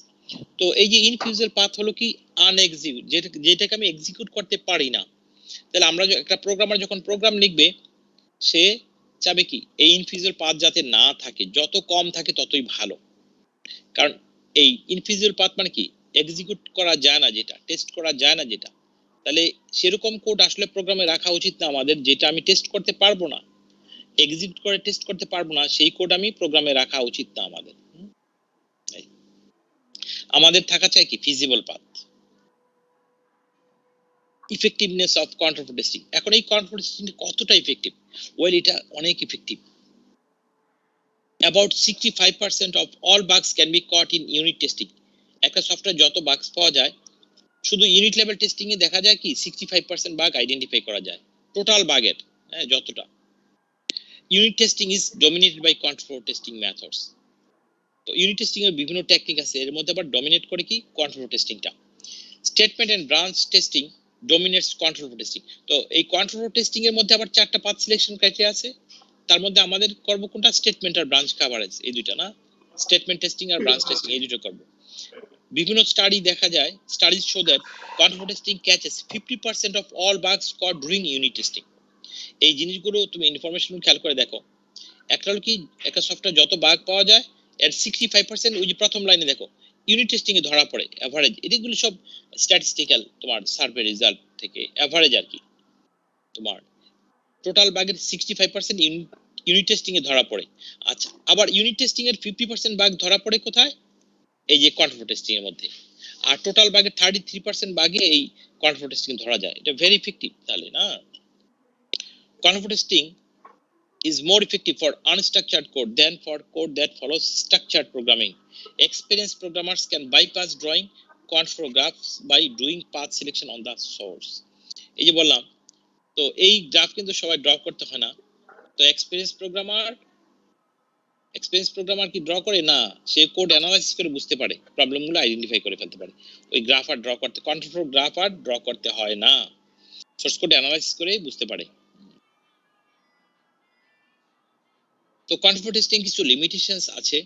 তো এই যে ইনফিউজিবল path হলো কি আনএক্সিকিউট, যেটাকে আমি execute করতে পারি না। তাহলে আমরা একটা প্রোগ্রামার যখন প্রোগ্রাম লিখবে, সে চাবে কি এই ইনফিউজিবল পাথ যাতে না থাকে, যত কম থাকে ততই ভালো। কারণ এই ইনফিউজিবল পাথ মানে কি, এক্সিকিউট করা যায় না যেটা, টেস্ট করা যায় না যেটা, তাহলে সেরকম কোড আসলে প্রোগ্রামে রাখা উচিত না আমাদের, যেটা আমি টেস্ট করতে পারবো না, এক্সিকিউট করে টেস্ট করতে পারবো না, সেই কোড আমি প্রোগ্রামে রাখা উচিত না আমাদের। আমাদের থাকা চাই কি feasible path. Effectiveness of control flow testing, এখন এই কন্ট্রোল টেস্টিং কতটা ইফেক্টিভ? ওয়েল, এটা অনেক effective. About 65% of all bugs can be caught in unit testing. একটা সফটওয়্যার যত বাগস পাওয়া যায়, শুধু ইউনিট লেভেল টেস্টিং এ দেখা যায় কি 65% বাগ আইডেন্টিফাই করা যায় টোটাল বাগের, যতটা। Unit testing is dominated by control testing methods. তো ইউনিট টেস্টিং এর বিভিন্ন টেকনিক আছে, এর মধ্যে আবার ডমিনেট করে কি কন্ট্রোল টেস্টিংটা। Statement and branch testing dominates control testing. তো এই কন্ট্রোল টেস্টিং এর মধ্যে আবার চারটা পাথ সিলেকশন ক্রাইটেরিয়া আছে, তার মধ্যে আমাদের করব কোনটা, স্টেটমেন্ট আর ব্রাঞ্চ কভারেজ, এই দুইটা না, স্টেটমেন্ট টেস্টিং আর ব্রাঞ্চ টেস্টিং, এই দুটো করব। বিভিন্ন স্টাডি দেখা যায়, studies show that control testing catches 50% of all bugs caught during unit testing. এই জিনিসগুলো তুমি ইনফরমেশন খেয়াল করে দেখো, একটা হলো কি একটা সফটওয়্যার যত বাগ পাওয়া যায় এর 65% ওই যে প্রথম লাইনে দেখো ইউনিট টেস্টিং এ ধরা পড়ে এভারেজ, এগুলো সব স্ট্যাটিস্টিক্যাল তোমার সার্ভে রেজাল্ট থেকে এভারেজ আর কি। তোমার টোটাল বাগের 65% ইউনিট টেস্টিং এ ধরা পড়ে। আচ্ছা, আবার ইউনিট টেস্টিং এর 50% বাগ ধরা পড়ে কোথায়, এই যে কন্ট্রোল টেস্টিং এর মধ্যে। আর টোটাল বাগের 33% বাগে এই কন্ট্রোল টেস্টিং ধরা যায়, এটা ভেরি ইফেক্টিভ তাহলে না। Control testing is more effective for unstructured code than for code that follows structured programming. Experienced programmers can bypass drawing contour graphs by doing path selection on the source. এই যে বললাম, তো এই graph কিন্তু সবাই draw করতে হয় না। তো এক্সপেরিয়েন্স প্রোগ্রামার কি ড্র করে না, সে কোড অ্যানালাইসিস করে বুঝতে পারে, প্রবলেমগুলো আইডেন্টিফাই করে ফেলতে পারে। ওই গ্রাফ আর ড্র করতে, কন্ট্রোল গ্রাফ আর ড্র করতে হয় না, সোর্স কোড অ্যানালাইসিস করে বুঝতে পারে। তো কন্ট্রোল টেস্টিং কিছু লিমিটেশনস আছে,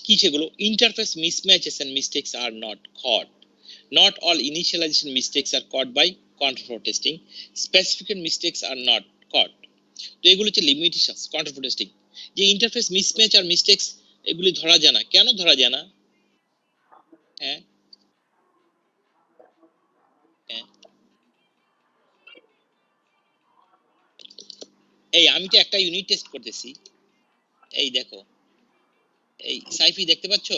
কি সেগুলো? Interface mismatches and mistakes are not caught. Not all initialization mistakes are caught by control flow testing. Specific mistakes are not caught. তো এগুলো হচ্ছে লিমিটেশনস কন্ট্রোল ফ্লো টেস্টিং, যে ইন্টারফেস মিসম্যাচ আর mistakes এগুলি ধরা যায় না। কেন ধরা যায় না? হ্যাঁ হ্যাঁ, এই আমি তো একটা ইউনিট টেস্ট করতেছি, এই দেখো, এই সাইফি দেখতে পাচ্ছ?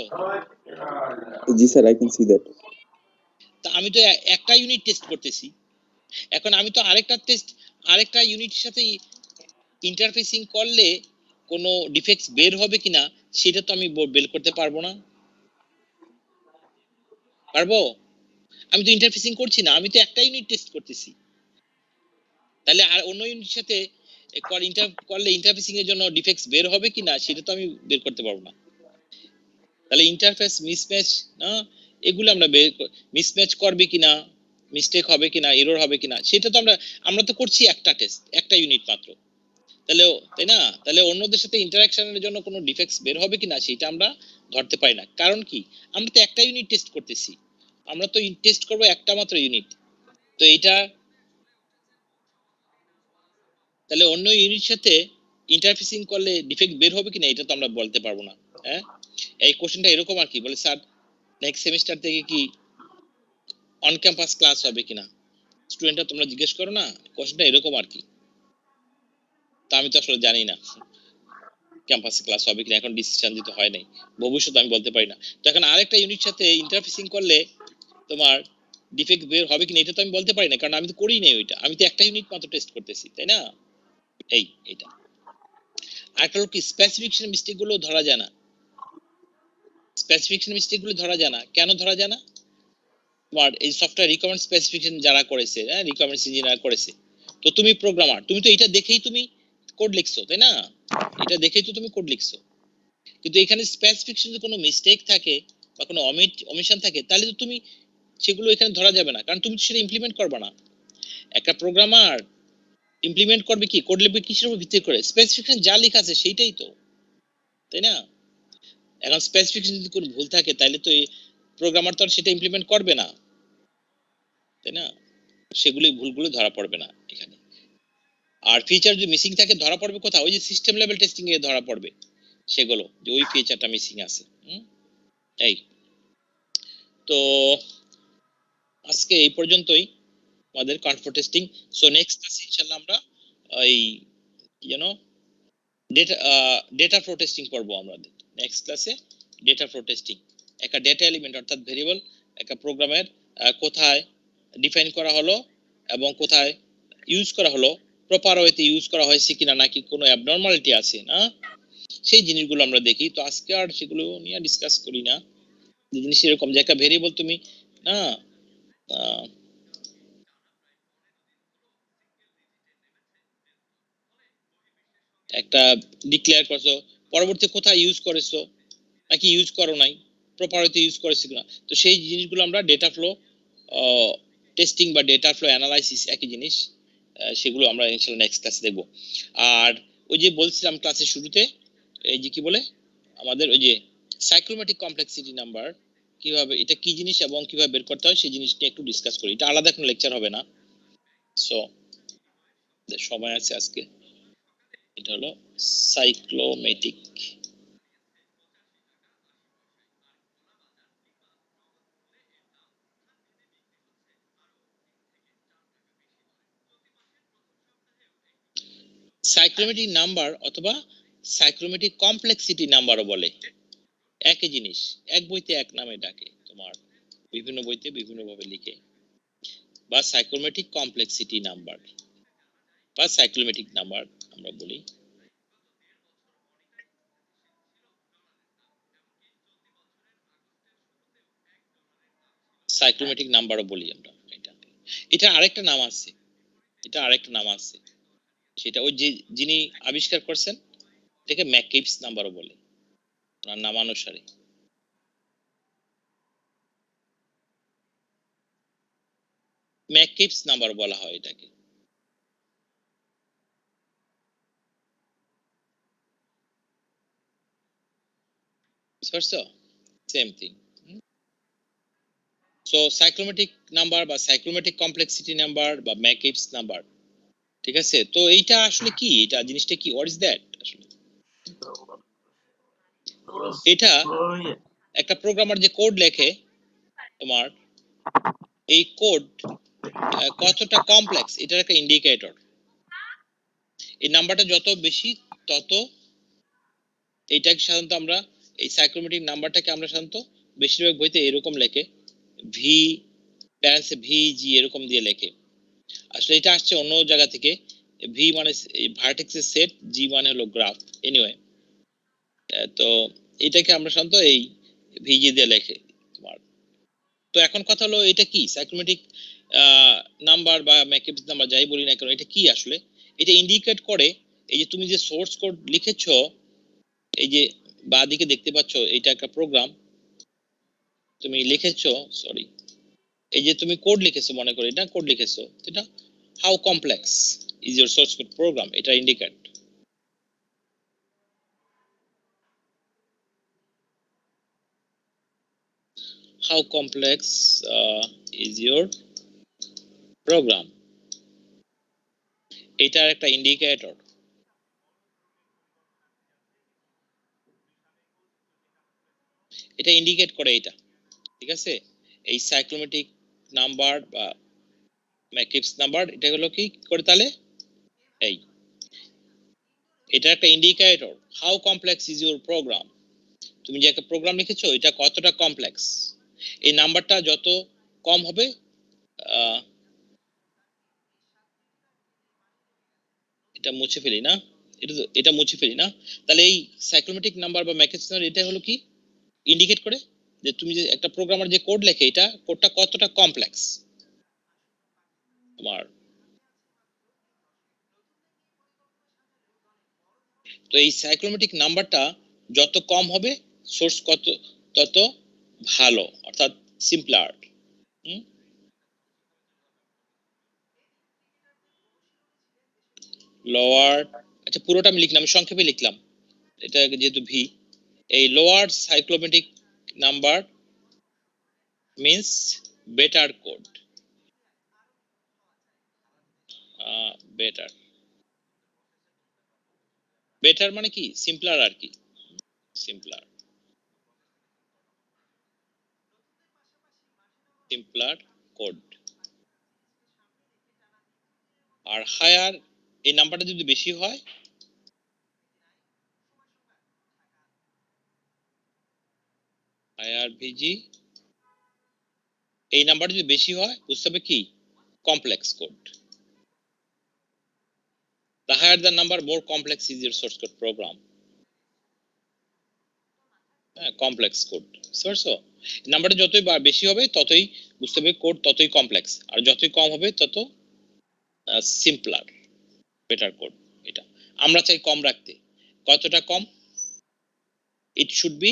জি sir, I can see that. তা আমি তো একটা ইউনিট টেস্ট করতেছি, এখন আমি তো আরেকটা ইউনিটের সাথে ইন্টারফেসিং করলে কোনো ডিফেক্টস বের হবে কিনা সেটা তো আমি বের করতে পারবো না। পারবো? আমি তো ইন্টারফেসিং করছি না, আমি তো একটা ইউনিট টেস্ট করতেছি। তাহলে আর অন্য ইউনিটের সাথে করলে ইন্টারফেসিং এর জন্য ডিফেক্টস বের হবে কিনা সেটা তো আমি বের করতে পারবো না। তাহলে ইন্টারফেস মিসম্যাচ না, এগুলো আমরা মিসম্যাচ করবে কিনা, মিস্টেক হবে কিনা, এরর হবে কিনা, সেটা তো আমরা তো করছি একটা টেস্ট, একটা ইউনিট মাত্র, তাহলে তাই না? তাহলে অন্যদের সাথে ইন্টারঅ্যাকশনের জন্য কোনো ডিফেক্টস বের হবে কিনা সেটা আমরা ধরতে পারি না। কারণ কি, আমরা তো একটা ইউনিট টেস্ট করতেছি, আমরা তো টেস্ট করব একটা মাত্র ইউনিট। তো এটা তাহলে অন্য ইউনিট সাথে ইন্টারফেসিং করলে ডিফেক্ট বের হবে কিনা এটা তো আমরা বলতে পারবো না। হ্যাঁ, এই কোশ্চেনটা এরকম আর কি, বলে স্যার নেক্সট সেমিস্টার থেকে কি অন ক্যাম্পাস ক্লাস হবে কিনা, স্টুডেন্টরা তোমরা জিজ্ঞেস করো না, কোশ্চেনটা এরকম আর কি। তা আমি তো আসলে জানি না, ক্যাম্পাসে ক্লাস হবে কিনা এখন ডিসিশন দিতে হয় নাই, ভবিষ্যতে আমি বলতে পারি না। তো এখন আরেকটা ইউনিট সাথে ইন্টারফেসিং করলে তোমার ডিফেক্ট বের হবে কিনা এটা তো আমি বলতে পারি না, কারণ আমি তো করি নাই ওইটা, আমি তো একটা ইউনিট মাত্র টেস্ট করতেছি, তাই না? এটা আরেকটা হলো কি স্পেসিফিকেশন মিস্টেক গুলো ধরা যায় না। স্পেসিফিকেশন মিস্টেক গুলো ধরা যায় না, কেন ধরা যায় না? তোমার এই সফটওয়্যার রিকোয়ারমেন্ট স্পেসিফিকেশন যারা করেছে, হ্যাঁ রিকোয়ারমেন্টস ইঞ্জিনিয়ার করেছে, তো তুমি প্রোগ্রামার, তুমি তো এটা দেখেই তুমি কোড লিখছো, তাই না? এটা দেখেই তো তুমি কোড লিখছো, কিন্তু এখানে স্পেসিফিকেশনে কোনো মিস্টেক থাকে বা কোনো অমিশন থাকে, তাহলে তো তুমি সেগুলো এখানে ধরা যাবে না, কারণ তুমি তো সেটা ইমপ্লিমেন্ট করবে না। একটা প্রোগ্রামার ইমপ্লিমেন্ট করবে কি, কোড লিখবে কিসের উপর ভিত্তি করে? স্পেসিফিকেশন যা লেখা আছে সেইটাই তো, তাই না? এখন স্পেসিফিকেশন যদি কোনো ভুল থাকে তাহলে তো এই প্রোগ্রামার তো আর সেটা ইমপ্লিমেন্ট করবে না, তাই না? সেগুলি ভুলগুলো ধরা পড়বে না এখানে। আর ফিচার যদি মিসিং থাকে ধরা পড়বে কোথাও? ওই যে সিস্টেম লেভেল টেস্টিং এ ধরা পড়বে সেগুলো, যে ওই ফিচারটা মিসিং আছে। এই তো আজকে এই পর্যন্তই আমাদের কনফার্ট টেস্টিং। সো নেক্সট ক্লাসে ইনশাআল্লাহ আমরা ওই ডেটা ফ্লো টেস্টিং করব। আমরা নেক্সট ক্লাসে ডেটা ফ্লো টেস্টিং, একটা ডেটা এলিমেন্ট অর্থাৎ ভেরিয়েবল একটা প্রোগ্রামের কোথায় ডিফাইন করা হলো এবং কোথায় ইউজ করা হলো, প্রপার ওয়েতে ইউজ করা হয়েছে কিনা, নাকি কোনো অ্যাবনর্মালিটি আছে না, সেই জিনিসগুলো আমরা দেখি। তো আজকে আর সেগুলো নিয়ে ডিসকাস করি না। যে জিনিস এরকম যে একটা ভেরিয়েবল তুমি না একটা ডিক্লেয়ার করছো, পরবর্তী কোথায় ইউজ করেছো নাকি ইউজ করো নাই, প্রপার ওয়েতে ইউজ করেছো কিনা, তো সেই জিনিসগুলো আমরা ডেটা ফ্লো টেস্টিং বা ডেটা ফ্লো অ্যানালাইসিস একই জিনিস, সেগুলো আমরা ইনশাআল্লাহ নেক্সট ক্লাসে দেখব। আর ওই যে বলছিলাম ক্লাসের শুরুতে, এই যে কি বলে আমাদের ওই যে সাইক্লোমেটিক কমপ্লেক্সিটি নাম্বার কিভাবে, এটা কি জিনিস এবং কিভাবে বের করতে হয় সেই জিনিস নিয়ে একটু ডিসকাস করি। এটা আলাদা কোনো লেকচার হবে না। সো সময় আছে আজকে, এটা হলো সাইক্লোমেটিক। সাইক্লোমেটিক নাম্বার অথবা সাইক্লোমেটিক কমপ্লেক্সিটি নাম্বারও বলে, একই জিনিস, এক বইতে এক নামে ডাকে, তোমার বিভিন্ন বইতে বিভিন্ন ভাবে লিখে, বা সাইক্লোমেটিক কমপ্লেক্সিটি নাম্বার বা সাইক্লোমেটিক নাম্বার আমরা বলি। সাইক্লোমেটিক নাম্বারও বলি আমরা এটা। এটা আরেকটা নাম আছে, এটা আরেকটা নাম আছে, সেটা ওই যে যিনি আবিষ্কার করছেন এটাকে ম্যাককেবস নাম্বারও বলে, ওনার নামানুসারে। ম্যাককেবস নাম্বার বলা হয় এটাকে। বুঝতে পারছো? Same thing. So cyclomatic number বা সাইক্লোমেটিক কমপ্লেক্সিটি নাম্বার বা ম্যাককেবস নাম্বার, ঠিক আছে? তো এইটা আসলে কি, এটা জিনিসটা কি, হোয়াট ইজ দ্যাট আসলে? এটা একটা প্রোগ্রামার যে কোড লেখে তোমার, এই কোড কতটা কমপ্লেক্স এটার একটা ইন্ডিকেটর। এই নাম্বারটা যত বেশি তত, এইটাকে সাধারণত আমরা এই সাইক্লোমেটিক নাম্বারটাকে আমরা সাধারণত বেশিরভাগ বইতে এরকম লেখে, ভি প্যারেন্টসে ভি জি এরকম দিয়ে লেখে। আসলে এটা আসছে অন্য জায়গা থেকে। ভি মানে ভার্টেক্সের সেট, জি মানে হলো গ্রাফ। এনিওয়ে, তো এটাকে আমরা সাধারণত এই ভিজি দিয়ে লেখে তোমার। তো এখন কথা হলো এটা কি সাইক্লোমেটিক নাম্বার বা ম্যাককেবস নাম্বার যাই বলি না কেন, এটা কি আসলে? এটা ইন্ডিকেট করে এই যে তুমি যে সোর্স কোড লিখেছো, এই যে বাঁদিকে দেখতে পাচ্ছ এটা একটা প্রোগ্রাম তুমি লিখেছো, সরি, এই যে তুমি কোড লিখেছো, মনে করো এটা কোড লিখেছো, এটা how complex is your source code program, এটা indicate. How complex is your program, এটার একটা ইন্ডিকেটর। এটা ইন্ডিকেট করে এটা, ঠিক আছে? এই সাইক্লোমেটিক নাম্বার বা ম্যাককেবস নাম্বার এটা হলো কি করে তাহলে, এই এটা একটা indicator how complex is your program. তুমি যে একটা প্রোগ্রাম লিখেছো এটা কতটা কমপ্লেক্স। এই নাম্বারটা যত কম হবে, এটা মুছে ফেলি না, এটা মুছে ফেলি না, তাহলে এই সাইক্লোমেটিক নাম্বার বা ম্যাকেন্সন এটা হলো কি ইন্ডিকেট করে যে তুমি যে একটা প্রোগ্রামার যে কোড লেখে এটা কোডটা কতটা কমপ্লেক্স তোমার। তো এই সাইক্লোমেটিক নাম্বারটা যত কম হবে সোর্স কত তত ভালো, অর্থাৎ সিম্পলার। লোয়ার, আচ্ছা পুরোটা আমি লিখলাম, আমি সংক্ষেপে লিখলাম এটা যেহেতু ভি। এই lower cyclomatic number means better code, better, better মানে কি সিম্পলার আর কি, সিম্পলার, সিম্পলার কোড। আর হায়ার, এই নাম্বারটা যদি বেশি হয়, হায়ার ভিজি, এই নাম্বারটা যদি বেশি হয় বুঝতে হবে কি complex code. The higher the number, more complex is your source code program. Complex code, বুঝতে পারছো? নাম্বারটা যতই বেশি হবে ততই বুঝতে হবে কোড ততই কমপ্লেক্স, আর যতই কম হবে তত সিম্পলার, বেটার কোড। এটা আমরা চাই কম রাখতে। কতটা কম? It should be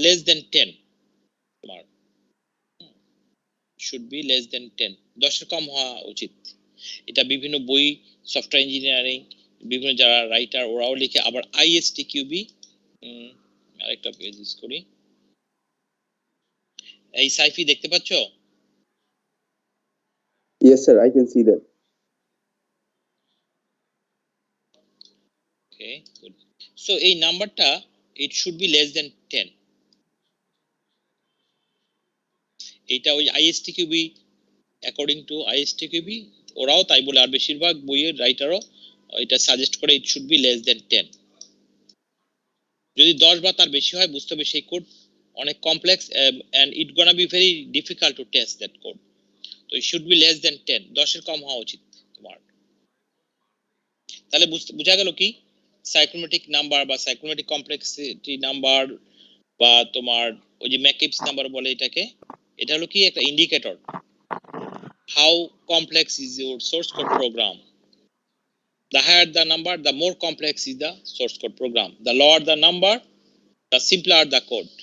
less than 10, তোমার শুড বি লেস দেন 10, 10-এর কম হওয়া উচিত। এটা বিভিন্ন বই, সফটওয়্যার ইঞ্জিনিয়ারিং, বিভিন্ন যারা রাইটার ওরাও লিখে। আবার আইএসটিকিউবি, আরেকটা পেজ ইউজ করি, এই সাইফি দেখতে পাচ্ছ? Yes, sir. I can see that. Okay, good. So এই নাম্বারটা it should be less than 10. এটা ওই আইএসটিকিউবি, অ্যাকর্ডিং টু আইএসটিকিউবি ওরাও তাই বলে, আর বেশিরভাগ বইয়ের রাইটারও এটা সাজেস্ট করে it should be less than 10। যদি 10 বা তার বেশি হয় বুঝতে হবে সেই কোড অনেক complex and it gonna be very difficult to test that code. তো it should be less than 10, 10-এর কম হওয়া উচিত তোমার। তাহলে বোঝা গেল কি সাইক্লোমেটিক নাম্বার বা সাইক্লোমেটিক কমপ্লেক্সিটি নাম্বার বা তোমার ওই যে ম্যাকিপস নাম্বার বলে এটাকে, এটা হলো কি একটা indicator how complex is your source code program. The higher the number, the more complex is the source code program. The lower the number, the simpler the code.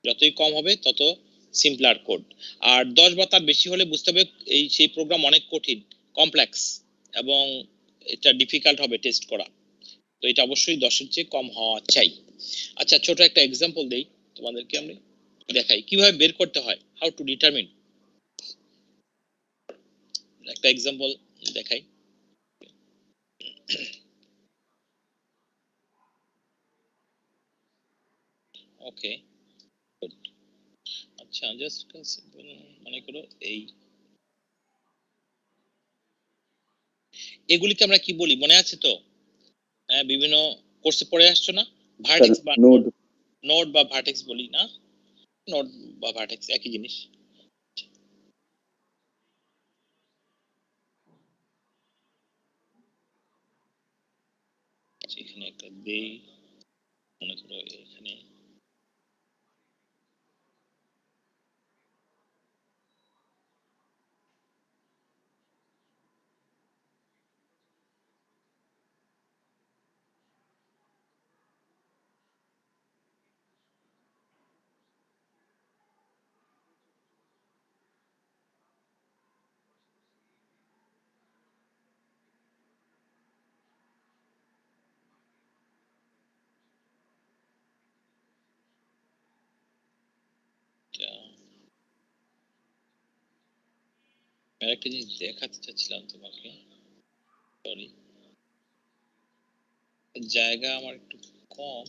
যতই কম হবে তত সিম্পলার কোড। আর 10 বা তার বেশি হলে বুঝতে হবে এই সেই প্রোগ্রাম অনেক কঠিন, কমপ্লেক্স, এবং এটা ডিফিকাল্ট হবে টেস্ট করা। তো এটা অবশ্যই 10-এর চেয়ে কম হওয়া চাই। আচ্ছা ছোট একটা এক্সাম্পল দেই তোমাদেরকে, আমি দেখাই কিভাবে বের করতে হয়, হাউ টু ডিটারমিন। একটা এক্সাম্পল দেখাই। ওকে, আচ্ছা জাস্ট মনে করো এই এগুলিকে আমরা কি বলি মনে আছে তো? বিভিন্ন কোর্সে পড়ে আসছো না, ভার্টেক্স Sir, বা node. নোড বা ভার্টেক্স বলি না? নোড বা ভার্টেক্স একই জিনিস। এখানে একটা দেই, মনে করো এখানে আরেকটা জিনিস দেখাতে চাচ্ছিলাম তোমাকে, সরি জায়গা আমার একটু কম।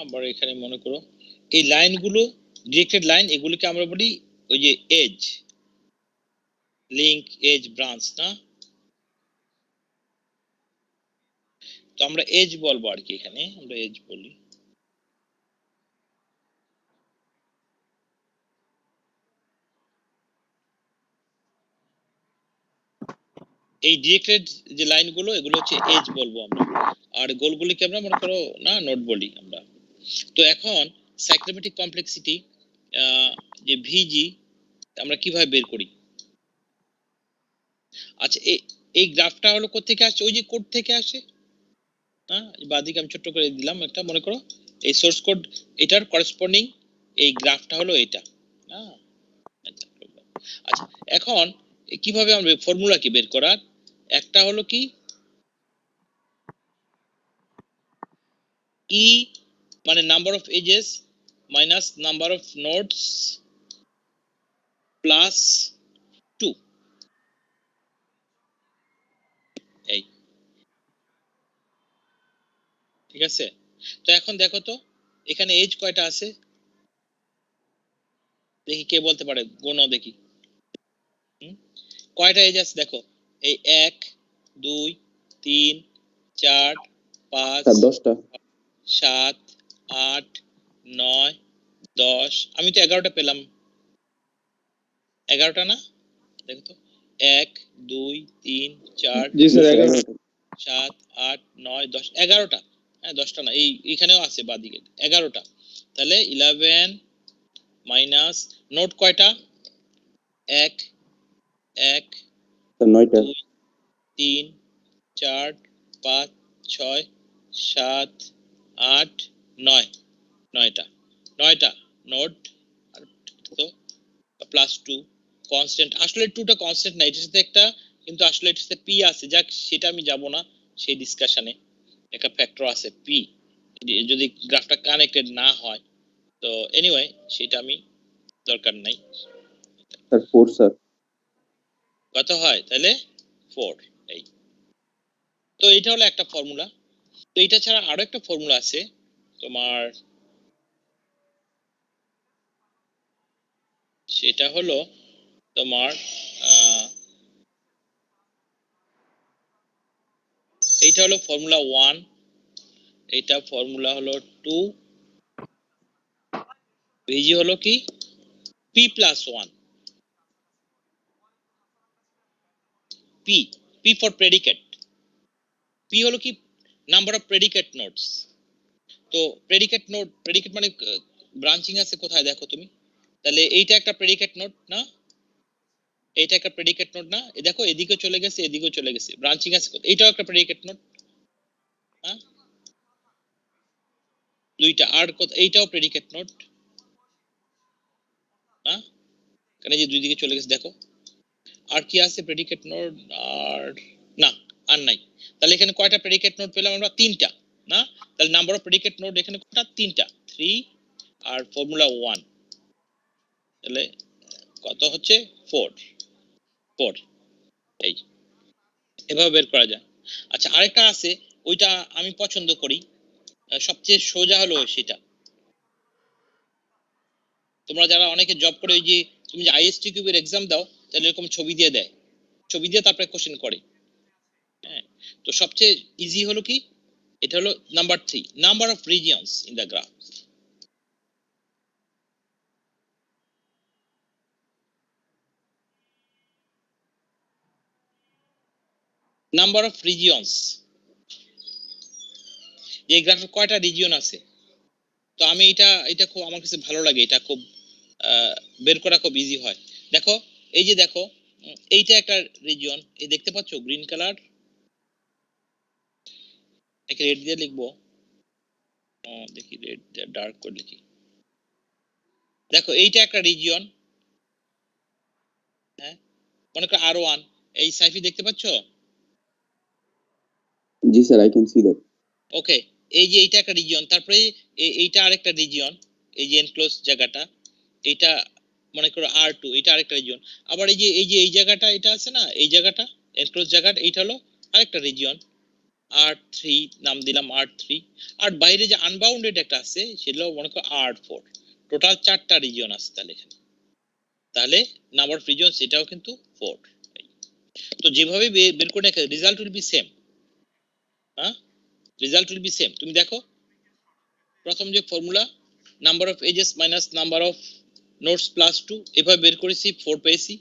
আবার এখানে মনে করো এই লাইনগুলো ডিরেক্টেড লাইন, এগুলোকে আমরা বলি ওই যে এজ, লিংক, এজ, ব্রাঞ্চ না? তো আমরা এজ বলবো আর কি, এখানে আমরা এজ বলি। এই ডিরেক্টেড যে লাইনগুলো এগুলো হচ্ছে এজ বলবো আমরা, আর গোলগুলিকে আমরা মনে করো না নোড বলি আমরা। তো এখন সাইক্লোমেট্রিক কমপ্লেক্সিটি যে ভিজি আমরা কিভাবে বের করি? আচ্ছা, এই গ্রাফটা হলো কোত্থেকে আসছে? ওই যে কোড থেকে আসে। হ্যাঁ, বাদিকে আমি ছোট্ট করে দিলাম একটা, মনে করো এই সোর্স কোড, এটার করেসপন্ডিং এই গ্রাফটা হলো এটা। হ্যাঁ, আচ্ছা এখন কিভাবে আমরা ফর্মুলা কি বের করার? একটা হলো কি ই মানে number of edges minus number of nodes plus 2, এই ঠিক আছে। তো এখন দেখো তো এখানে এজ কয়টা আছে, দেখি কে বলতে পারে, গোনো দেখি। কয়টা এজ আছে দেখো, এই 1 2 3 4 5 স্যার 10টা। 7 8 9 10, আমি তো 11টা পেলাম। 11টা না? দেখো তো 1 2 3 4 জি স্যার 11টা। 7 8 9 10, 11টা। হ্যাঁ 10টা না, এইখানেও আছে বাদিকে 11টা। তাহলে 11 মাইনাস নোট কয়টা? 1 1 স্যার 9টা। 2 3 4 5 6 7 8 9, 9টা 9টা নোট। আর তো প্লাস 2 কনস্ট্যান্ট, আসলে 2টা কনস্ট্যান্ট না, এটার সাথে একটা কিন্তু আসলে এটার সাথে পি আছে, যাক সেটা আমি যাব না সেই ডিসকাশনে। একটা ফ্যাক্টর আছে পি, যদি গ্রাফটা কানেক্টেড না হয়। তো এনিওয়ে সেটা আমি দরকার নাই। Sir 4 sir. কত হয় তাহলে 4, এই। তো এটা হলো একটা ফর্মুলা। তো এটা ছাড়া আরো একটা ফর্মুলা আছে তোমার, সেটা হলো তোমার এইটা হলো ফর্মুলা 1, এটা ফর্মুলা হলো 2, ভিজি হলো কি P plus 1, P, P for predicate, P হলো কি নাম্বার অফ প্রেডিকেট নোডস। তো প্রেডিকেট নোড, প্রেডিকেট মানে ব্রাঞ্চিং আছে কোথায় দেখো তুমি, তাহলে এইটা একটা প্রেডিকেট নোড না, এইটা একটা প্রেডিকেট নোড না, এই দেখো এদিকে চলে গেছে এদিকেও চলে গেছে, ব্রাঞ্চিং আছে, এইটাও একটা প্রেডিকেট নোড। হ্যাঁ, দুইটা আর এইটাও প্রেডিকেট নোড না, কারণ এই যে দুই দিকে চলে গেছে দেখো। আর কি আছে প্রেডিকেট নোড? আর না, আর নাই। তাহলে এখানে কয়টা প্রেডিকেট নোড পেলাম আমরা? 3টা না? তাহলে নাম্বার অফ প্রেডিকেট নোড এখানে কয়টা? 3টা, 3 আর ফর্মুলা 1, তাহলে কত হচ্ছে? 4, 4, এই এভাবে বের করা যায়। আচ্ছা আরেকটা আছে, ওইটা আমি পছন্দ করি, সবচেয়ে সোজা হলো সেটা। তোমরা যারা অনেকে জব করে, ওই যে তুমি যে আইএসটি কিউবের এক্সাম দাও, তাহলে এরকম ছবি দিয়ে দেয়, ছবি দিয়ে তারপরে কোশ্চেন করে। হ্যাঁ, তো সবচেয়ে ইজি হলো কি, এটা হলো number 3, number of regions in the graph. Number of regions, এই গ্রাফে কয়টা রিজিয়ন আছে? তো আমি এটা খুব আমার কাছে ভালো লাগে, এটা খুব বের করা খুব ইজি হয়। দেখো এই যে দেখো, এইটা একটা রিজিয়ন, এই দেখতে পাচ্ছ গ্রিন কালার, একে রেড দিয়ে লিখবো, দেখি রেড ডার্ক করে লিখি। দেখো এইটা একটা রিজিয়ন, হ্যাঁ মনে করো R1, এই সাইফি দেখতে পাচ্ছ? জি sir, I can see that. Okay, এই যে এইটা একটা রিজিয়ন, তারপরে এইটা আরেকটা রিজিয়ন, এই যে এনক্লোজ জায়গাটা, এইটা মনে করো R2, এটা আরেকটা রিজিয়ন। আবার এই যে এই জায়গাটা, এটা আছে না এই জায়গাটা এনক্লোজ জায়গাটা, এইটা হলো আরেকটা রিজিয়ন। R3 নাম দিলাম R3, আর বাইরে যে আনবাউন্ডেড একটা আছে সেটা মনে করো R4। টোটাল 4টা রিজিয়ন আছে তাহলে এখানে, তাহলে নাম্বার অফ রিজিয়ন সেটাও কিন্তু 4। তো যেভাবে বের করে রেজাল্ট উইল বি সেম। হ্যাঁ, রেজাল্ট উইল বি সেম। তুমি দেখো প্রথম যে formula number of edges minus number of nodes plus 2 এভাবে বের করেছি, 4 পেয়েছি।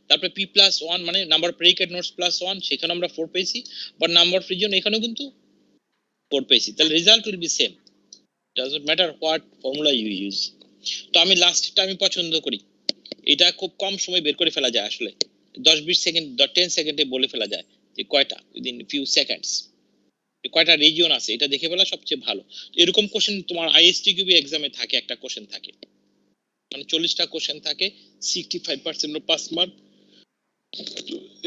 তারপরে p প্লাস 1 মানে number of predicate notes plus 1, সেখানে আমরা 4 পেয়েছি। বাট নাম্বার অফ রিজিয়ন এখানেও কিন্তু 4 পেয়েছি। তাহলে result will be same, doesn't matter what formula you use. তো আমি লাস্টটা আমি পছন্দ করি, এটা খুব কম সময় বের করে ফেলা যায় আসলে, 10-20 সেকেন্ড 10 সেকেন্ডে বলে ফেলা যায় যে কয়টা, উইদিন ফিউ সেকেন্ডস কয়টা রিজিয়ন আছে, এটা দেখে ফেলা সবচেয়ে ভালো। এরকম কোশ্চেন তোমার আইএসটিকিউবি এক্সামে থাকে, একটা কোশ্চেন থাকে, মানে 40টা কোশ্চেন থাকে, 65% পাস মার্ক,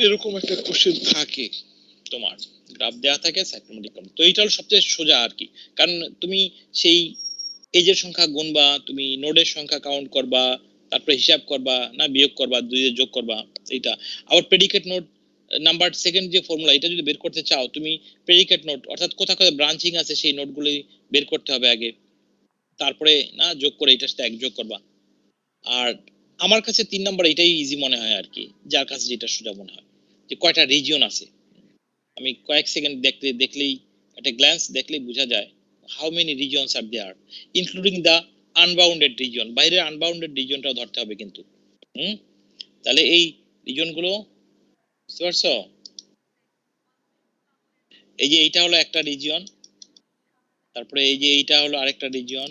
এরকম একটা কোশ্চেন থাকে তোমার, গ্রাফ দেওয়া থাকে সাইক্লোমেটিক। তো এইটা হলো সবচেয়ে সোজা আর কি, কারণ তুমি সেই এজের সংখ্যা গুনবা, তুমি নোডের সংখ্যা কাউন্ট করবা, তারপরে হিসাব করবা না বিয়োগ করবা, দুই দিয়ে যোগ করবা এইটা। আবার প্রেডিকেট নোড নাম্বার সেকেন্ড যে ফর্মুলা, এটা যদি বের করতে চাও তুমি প্রেডিকেট নোট অর্থাৎ কোথাও কোথাও ব্রাঞ্চিং আছে সেই নোটগুলি বের করতে হবে আগে, তারপরে না যোগ করে এটার সাথে এক যোগ করবা। আর আমার কাছে 3 নাম্বার এটাই ইজি মনে হয় আর কি, যার কাছে যেটা সোজা মনে হয়, যে কয়টা রিজিয়ন আছে। আমি কয়েক সেকেন্ড দেখলেই একটা গ্ল্যান্স দেখলেই বোঝা যায় how many regions are there, including the unbounded region. বাইরের আনবাউন্ডেড রিজিয়নটাও ধরতে হবে কিন্তু। তাহলে এই রিজিয়নগুলো বুঝতে পারছো? এই যে এইটা হলো একটা রিজিয়ন, তারপরে এই যে এইটা হলো আরেকটা রিজিয়ন,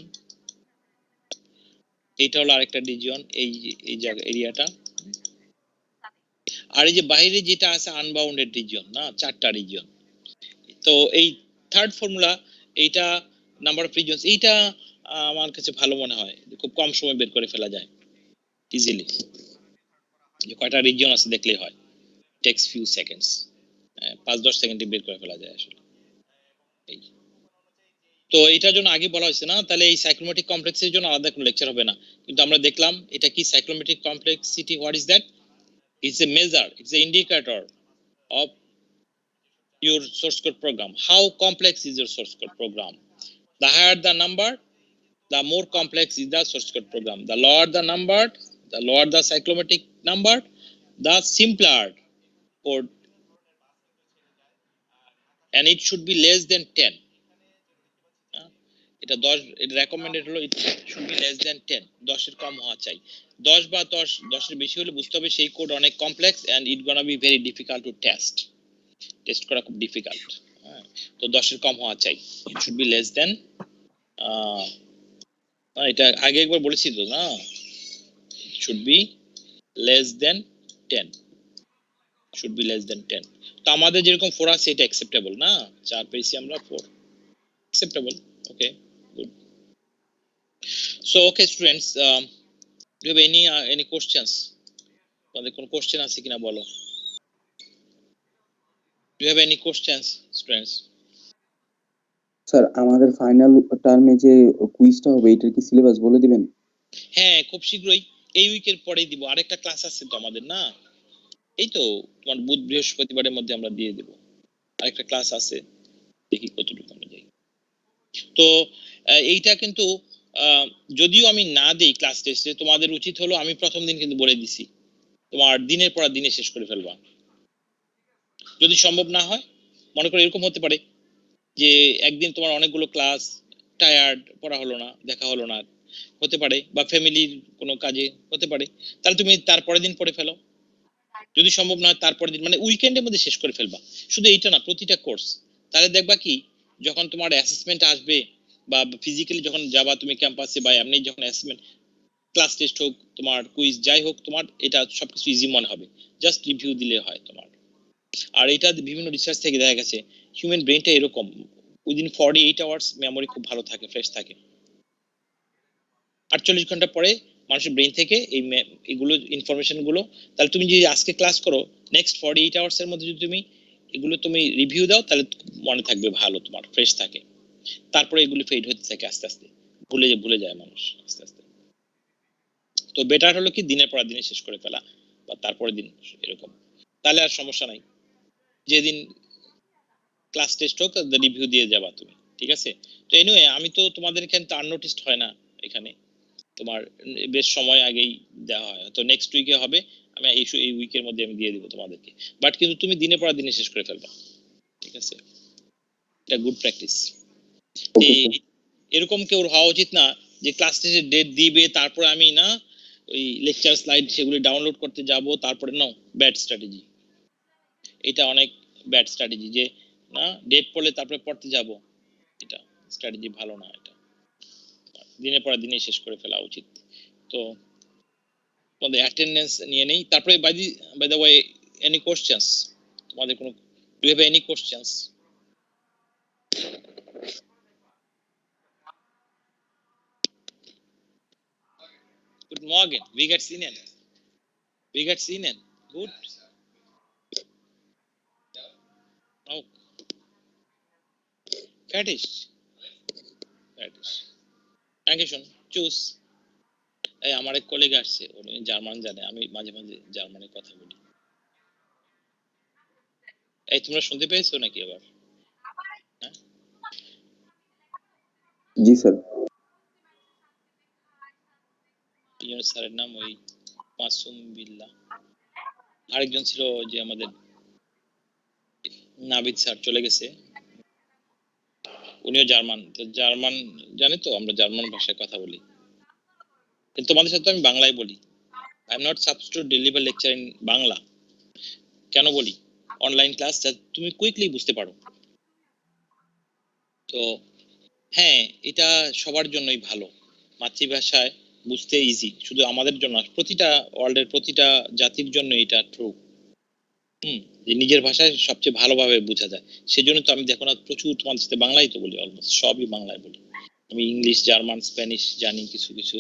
এইটা হলো আরেকটা রিজিয়ন, এই জায়গা এরিয়াটা। আর এই যে বাইরে যেটা আছে আনবাউন্ডেড রিজিয়ন, না 4টা রিজিয়ন। তো এই থার্ড ফর্মুলা, এইটা নাম্বার অফ রিজিয়নস, এইটা আমার কাছে ভালো মনে হয়, খুব কম সময় বের করে ফেলা যায় ইজিলি, যে কয়টা রিজিয়ন আছে দেখলেই হয়, টেক্স ফিউ সেকেন্ডস, 5-10 সেকেন্ডে বের করে ফেলা যায় আসলে। এই তো এটার জন্য আগে বলা হয়েছে না, তাহলে এই সাইক্লোমেট্রিক কমপ্লেক্সের জন্য আলাদা কোনো লেকচার হবে না, কিন্তু আমরা দেখলাম এটা কি cyclomatic complexity, what is that? It's a measure, it's an indicator of your source code program. How complex is your source code program? The higher the number, the more complex is the source code program. The lower the number, the lower the cyclomatic number, the simpler code, and it should be less than 10. এটা 10, এটা recommended হলো it should be less than 10, 10 এর কম হওয়া চাই। 10 বা 10 এর বেশি হলে বুঝতে হবে সেই কোড অনেক complex and it gonna be very difficult to test করা খুব ডিফিকাল্ট। তো 10 এর কম হওয়া চাই, it should be less than এটা আগে একবার বলেছি তো না, should be less than 10, should be less than 10। তো আমাদের যেরকম 4 আছে এটা অ্যাকসেপ্টেবল না, 4 পেয়েছি আমরা, 4 acceptable. Okay, good. So okay students, do you have any questions? তোমাদের কোনো কোশ্চেন আছে কিনা বলো। Do you have any questions students? Sir আমাদের ফাইনাল টার্মে যে কুইজটা হবে এটার কি সিলেবাস বলে দিবেন? হ্যাঁ, খুব শীঘ্রই, এই উইকের পরেই দিব। আরেকটা ক্লাস আছে তো আমাদের, না এই তো তোমার বুধ বৃহস্পতিবারের মধ্যে আমরা দিয়ে দেব, আরেকটা ক্লাস আছে, দেখি কতটুকু আমরা যাই। তো এইটা কিন্তু যদিও আমি না দেই ক্লাস টেস্টে, তোমাদের উচিত হলো, আমি প্রথম দিন কিন্তু বলে দিছি তোমার দিনের পর দিনে শেষ করে ফেলবা। যদি সম্ভব না হয়, মনে করো এরকম হতে পারে যে একদিন তোমার অনেকগুলো ক্লাস, টায়ার্ড, পড়া হলো না, দেখা হলো না, হতে পারে, বা ফ্যামিলির কোনো কাজে হতে পারে, তাহলে তুমি তারপরের দিন পড়ে ফেলো। যদি সম্ভব না হয় তারপরের দিন, মানে উইকেন্ডের মধ্যে শেষ করে ফেলবা। শুধু এইটা না, প্রতিটা কোর্স। তাহলে দেখবা কি, যখন তোমার অ্যাসেসমেন্ট আসবে বা ফিজিক্যালি যখন যাবা তুমি ক্যাম্পাসে, বা এমনি যখন অ্যাসেসমেন্ট, ক্লাস টেস্ট হোক, তোমার কুইজ যাই হোক, তোমার এটা সবকিছু ইজি মনে হবে, জাস্ট রিভিউ দিলে হয় তোমার। আর এটা বিভিন্ন রিসার্চ থেকে দেখা গেছে হিউম্যান ব্রেনটা এরকম, উইদিন 48 আওয়ার্স মেমোরি খুব ভালো থাকে, ফ্রেশ থাকে। 48 ঘন্টা পরে মানুষের ব্রেন থেকে এইগুলো ইনফরমেশন গুলো, তাহলে তুমি যদি আজকে ক্লাস করো, নেক্সট 48 আওয়ার্স এর মধ্যে যদি তুমি এগুলো তুমি রিভিউ দাও, তাহলে মনে থাকবে ভালো, তোমার ফ্রেশ থাকে। তারপরে এগুলো ফেড হতে থাকে আস্তে আস্তে, ভুলে যায় মানুষ আস্তে আস্তে। তো বেটার হলো কি দিনের পর দিনে শেষ করে ফেলা, বা তারপরের দিন এরকম, তাহলে আর সমস্যা নাই। যেদিন ক্লাস টেস্ট হোক রিভিউ দিয়ে যাবা তুমি, ঠিক আছে? তো এনিওয়ে আমি তো তোমাদের এখানে তো আননোটিসড হয় না এখানে, তোমার বেশ সময় আগেই দেওয়া হয়, তো নেক্সট উইকে হবে, আমি এই উইকের মধ্যে আমি দিয়ে দিব তোমাদেরকে, বাট কিন্তু তুমি দিনে পড়া দিনে শেষ করে ফেলবা, ঠিক আছে? এটা গুড প্র্যাকটিস। Okay sir. এরকম কেউ হওয়া উচিত না যে ক্লাস টেস্টের ডেট দিবে তারপরে আমি না ওই লেকচার স্লাইড সেগুলি ডাউনলোড করতে যাব, তারপরে নাও, ব্যাড স্ট্র্যাটেজি, এটা অনেক ব্যাড স্ট্র্যাটেজি, যে না ডেট পড়লে তারপরে পড়তে যাব, এটা স্ট্র্যাটেজি ভালো না, এটা দিনে পড়া দিনে শেষ করে ফেলা উচিত। তো তোমাদের অ্যাটেন্ডেন্স নিয়ে নেই, তারপরে by the way any questions, তোমাদের কোনো do have any questions? Guten Morgen, wie geht's Ihnen? Wie geht's Ihnen? Gut? Oh. Fertig. Fertig. Dankeschön. Tschüss. এই আমার এক কলিগ আসছে, উনি জার্মান জানে, আমি মাঝে মাঝে জার্মানে কথা বলি। এই তোমরা শুনতে পেয়েছো নাকি আবার? হ্যাঁ? জি স্যার। ইউনুস স্যারের নাম ওই মাসুম বিল্লাহ, আরেকজন ছিল যে আমাদের নাবিদ স্যার চলে গেছে, উনিও জার্মান, তো জার্মান জানে, তো আমরা জার্মান ভাষায় কথা বলি, কিন্তু তোমাদের সাথে আমি বাংলায় বলি। I am not suppose to deliver lecture in Bangla. কেন বলি? অনলাইন ক্লাস তুমি কুইকলি বুঝতে পারো। তো হ্যাঁ, এটা সবার জন্যই ভালো, মাতৃভাষায় বুঝতে ইজি, শুধু আমাদের জন্য, প্রতিটা ওয়ার্ল্ডের প্রতিটা জাতির জন্য এটা ট্রু। যে নিজের ভাষায় সবচেয়ে ভালোভাবে বোঝা যায়, সেজন্য তো আমি দেখো না প্রচুর তোমাদের সাথে বাংলাই তো বলি, অলমোস্ট সবই বাংলায় বলি। আমি ইংলিশ, জার্মান, স্প্যানিশ জানি কিছু কিছু,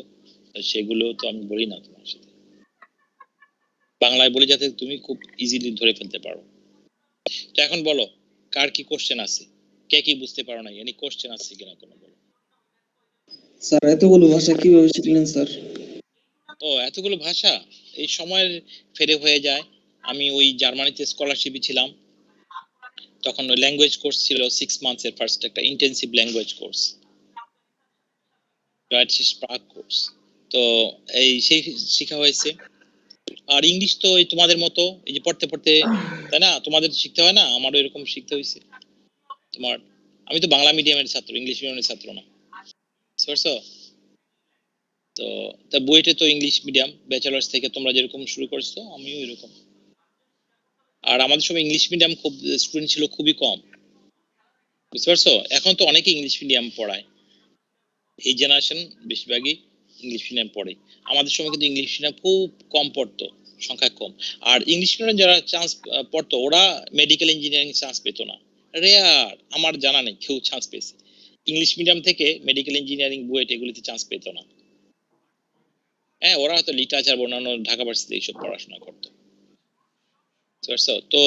সেগুলো তো আমি বলি না তোমার সাথে, বাংলায় বলি যাতে তুমি খুব ইজিলি ধরে ফেলতে পারো। তো এখন বলো, কার কি কোশ্চেন আছে, কে কি বুঝতে পারো না, এনি কোশ্চেন আছে কিনা কোনো, বলো। স্যার এতগুলো ভাষা কিভাবে শিখলেন স্যার? ও এতগুলো ভাষা এই সময়ের ফেরে হয়ে যায়। আমি ওই জার্মানিতে স্কলারশিপে ছিলাম, তখন ওই ল্যাঙ্গুয়েজ কোর্স ছিল 6 মান্থসের, ফার্স্ট একটা intensive language course, Doetsch স্প্রাক course, তো এই সেই শেখা হয়েছে। আর ইংলিশ তো এই তোমাদের মতো এই যে পড়তে পড়তে, তাই না? তোমাদের শিখতে হয় না, আমারও এরকম শিখতে হয়েছে। তোমার আমি তো বাংলা মিডিয়ামের ছাত্র, ইংলিশ মিডিয়ামের ছাত্র না, বুঝতে পারছো? তো তা বুয়েটে তো ইংলিশ মিডিয়াম, ব্যাচেলার্স থেকে তোমরা যেরকম শুরু করছো আমিও এরকম। আর আমাদের সময় ইংলিশ মিডিয়াম খুব স্টুডেন্ট ছিল খুবই কম, বুঝতে পারছো? এখন তো অনেকে ইংলিশ মিডিয়াম পড়ায়, এই জেনারেশন বেশিরভাগই ইংলিশ মিডিয়াম পড়ে। আমাদের সময় কিন্তু ইংলিশ মিডিয়াম খুব কম পড়তো, সংখ্যা কম। আর ইংলিশ মিডিয়াম যারা চান্স পড়তো ওরা মেডিকেল ইঞ্জিনিয়ারিং চান্স পেতো না, রেয়ার, আমার জানা নেই কেউ চান্স পেয়েছে ইংলিশ মিডিয়াম থেকে মেডিকেল ইঞ্জিনিয়ারিং, বুয়েট এগুলিতে চান্স পেতো না। হ্যাঁ, ওরা হয়তো লিটারেচার বর্ণানো ঢাকা ভার্সিটিতে এইসব পড়াশোনা করতো, বুঝতে পারছো? তো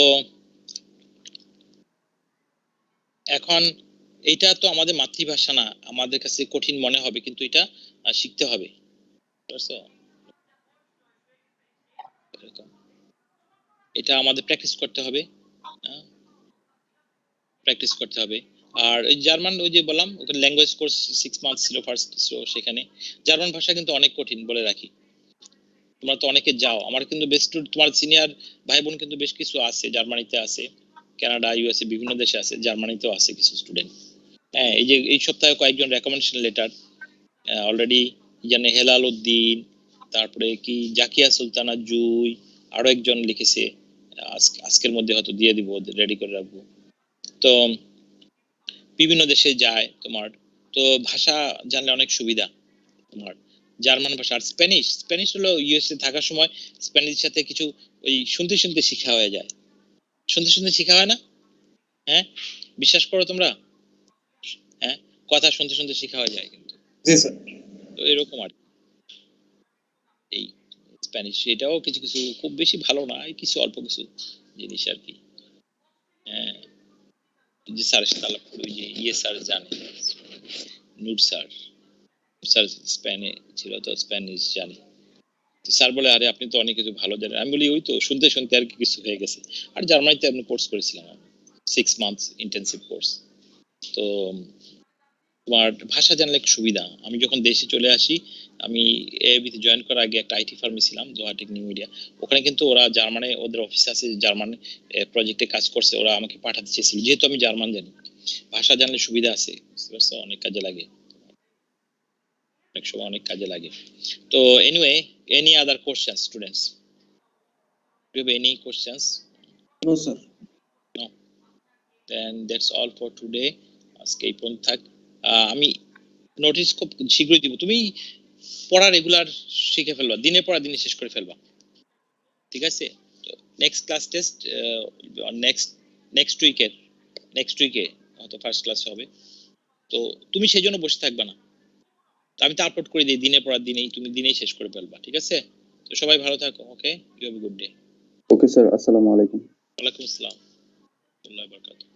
এখন এটা তো আমাদের মাতৃভাষা না, আমাদের কাছে কঠিন মনে হবে, কিন্তু এটা শিখতে হবে, বুঝতে পারছো? এরকম এটা আমাদের প্র্যাকটিস করতে হবে, প্র্যাকটিস করতে হবে। আর ওই জার্মান, ওই যে বললাম ওখানে ল্যাঙ্গুয়েজ কোর্স 6 মান্থস ছিল ফার্স্ট, সো সেখানে জার্মান ভাষা কিন্তু অনেক কঠিন বলে রাখি। তোমরা তো অনেকে যাও, আমার কিন্তু বেশ তোমার সিনিয়র ভাই বোন কিন্তু বেশ কিছু আছে, জার্মানিতে আছে, কানাডা, ইউএসএ বিভিন্ন দেশে আছে, জার্মানিতেও আছে কিছু স্টুডেন্ট। হ্যাঁ, এই যে এই সপ্তাহে কয়েকজন রেকমেন্ডেশন লেটার অলরেডি, জানে হেলাল উদ্দিন, তারপরে কি জাকিয়া সুলতানা জুই, আরো একজন লিখেছে, আজকের মধ্যে হয়তো দিয়ে দিব, রেডি করে রাখবো। তো বিভিন্ন দেশে যায় তোমার, তো ভাষা জানলে অনেক সুবিধা তোমার। জার্মান ভাষা আর স্প্যানিশ, স্প্যানিশ হলো ইউএসএ থাকার সময় স্প্যানিশের সাথে কিছু ওই শুনতে শুনতে শিখা হয়ে যায়, শুনতে শুনতে শিখা হয় না? হ্যাঁ, বিশ্বাস করো তোমরা? হ্যাঁ, কথা শুনতে শুনতে শিখা হয়ে যায় কিন্তু। জি স্যার। তো এরকম আর এই স্প্যানিশ, এটাও কিছু কিছু খুব বেশি ভালো না, এই কিছু অল্প কিছু জিনিস আর কি। হ্যাঁ, যে স্যারের সাথে আলাপ করি, ওই যে ইয়ে স্যার জানে, নুট স্যার, স্যার স্পেনে ছিল তো স্প্যানিশ জানে। স্যার বলে আরে আপনি তো অনেক কিছু ভালো জানেন, আমি বলি ওই তো শুনতে শুনতে আর কি কিছু হয়ে গেছে। আর জার্মানিতে আমি কোর্স করেছিলাম আমি, 6 months ইন্টেনসিভ কোর্স। তো তোমার ভাষা জানলে একটু সুবিধা। আমি যখন দেশে চলে আসি, আমি এবিতে জয়েন করার আগে একটা আইটি ফার্মে ছিলাম, দোহা টেকনিক মিডিয়া। ওখানে কিন্তু ওরা জার্মানে ওদের অফিস আছে, জার্মান প্রজেক্টে কাজ করছে, ওরা আমাকে পাঠাতে চেয়েছিল, যেহেতু আমি জার্মান জানি। ভাষা জানলে সুবিধা আছে, বুঝতে পারছো? অনেক কাজে লাগে, অনেক সময় অনেক কাজে লাগে। তো anyway, any other question students? Do you have any questions? No sir. No. Then that's all for today. আজকে এই পর্যন্ত থাক। আমি নোটিস খুব শীঘ্রই দিব। তুমি পড়া রেগুলার শিখে ফেলবা, দিনে পড়া দিনে শেষ করে ফেলবা, ঠিক আছে? তো নেক্সট ক্লাস টেস্ট নেক্সট উইকে হয়তো ফার্স্ট ক্লাস হবে। তো তুমি সেই জন্য বসে থাকবা না, আমি তো আপলোড করে দিই, দিনে পড়ার দিনেই তুমি দিনেই শেষ করে ফেলবা, ঠিক আছে? তো সবাই ভালো থাকো, okay? You have a good day. Okay sir, আসসালামু আলাইকুম। ওয়ালাইকুম আসসালাম ওয়া রাহমাতুল্লাহি ওয়া বারাকাতুহু।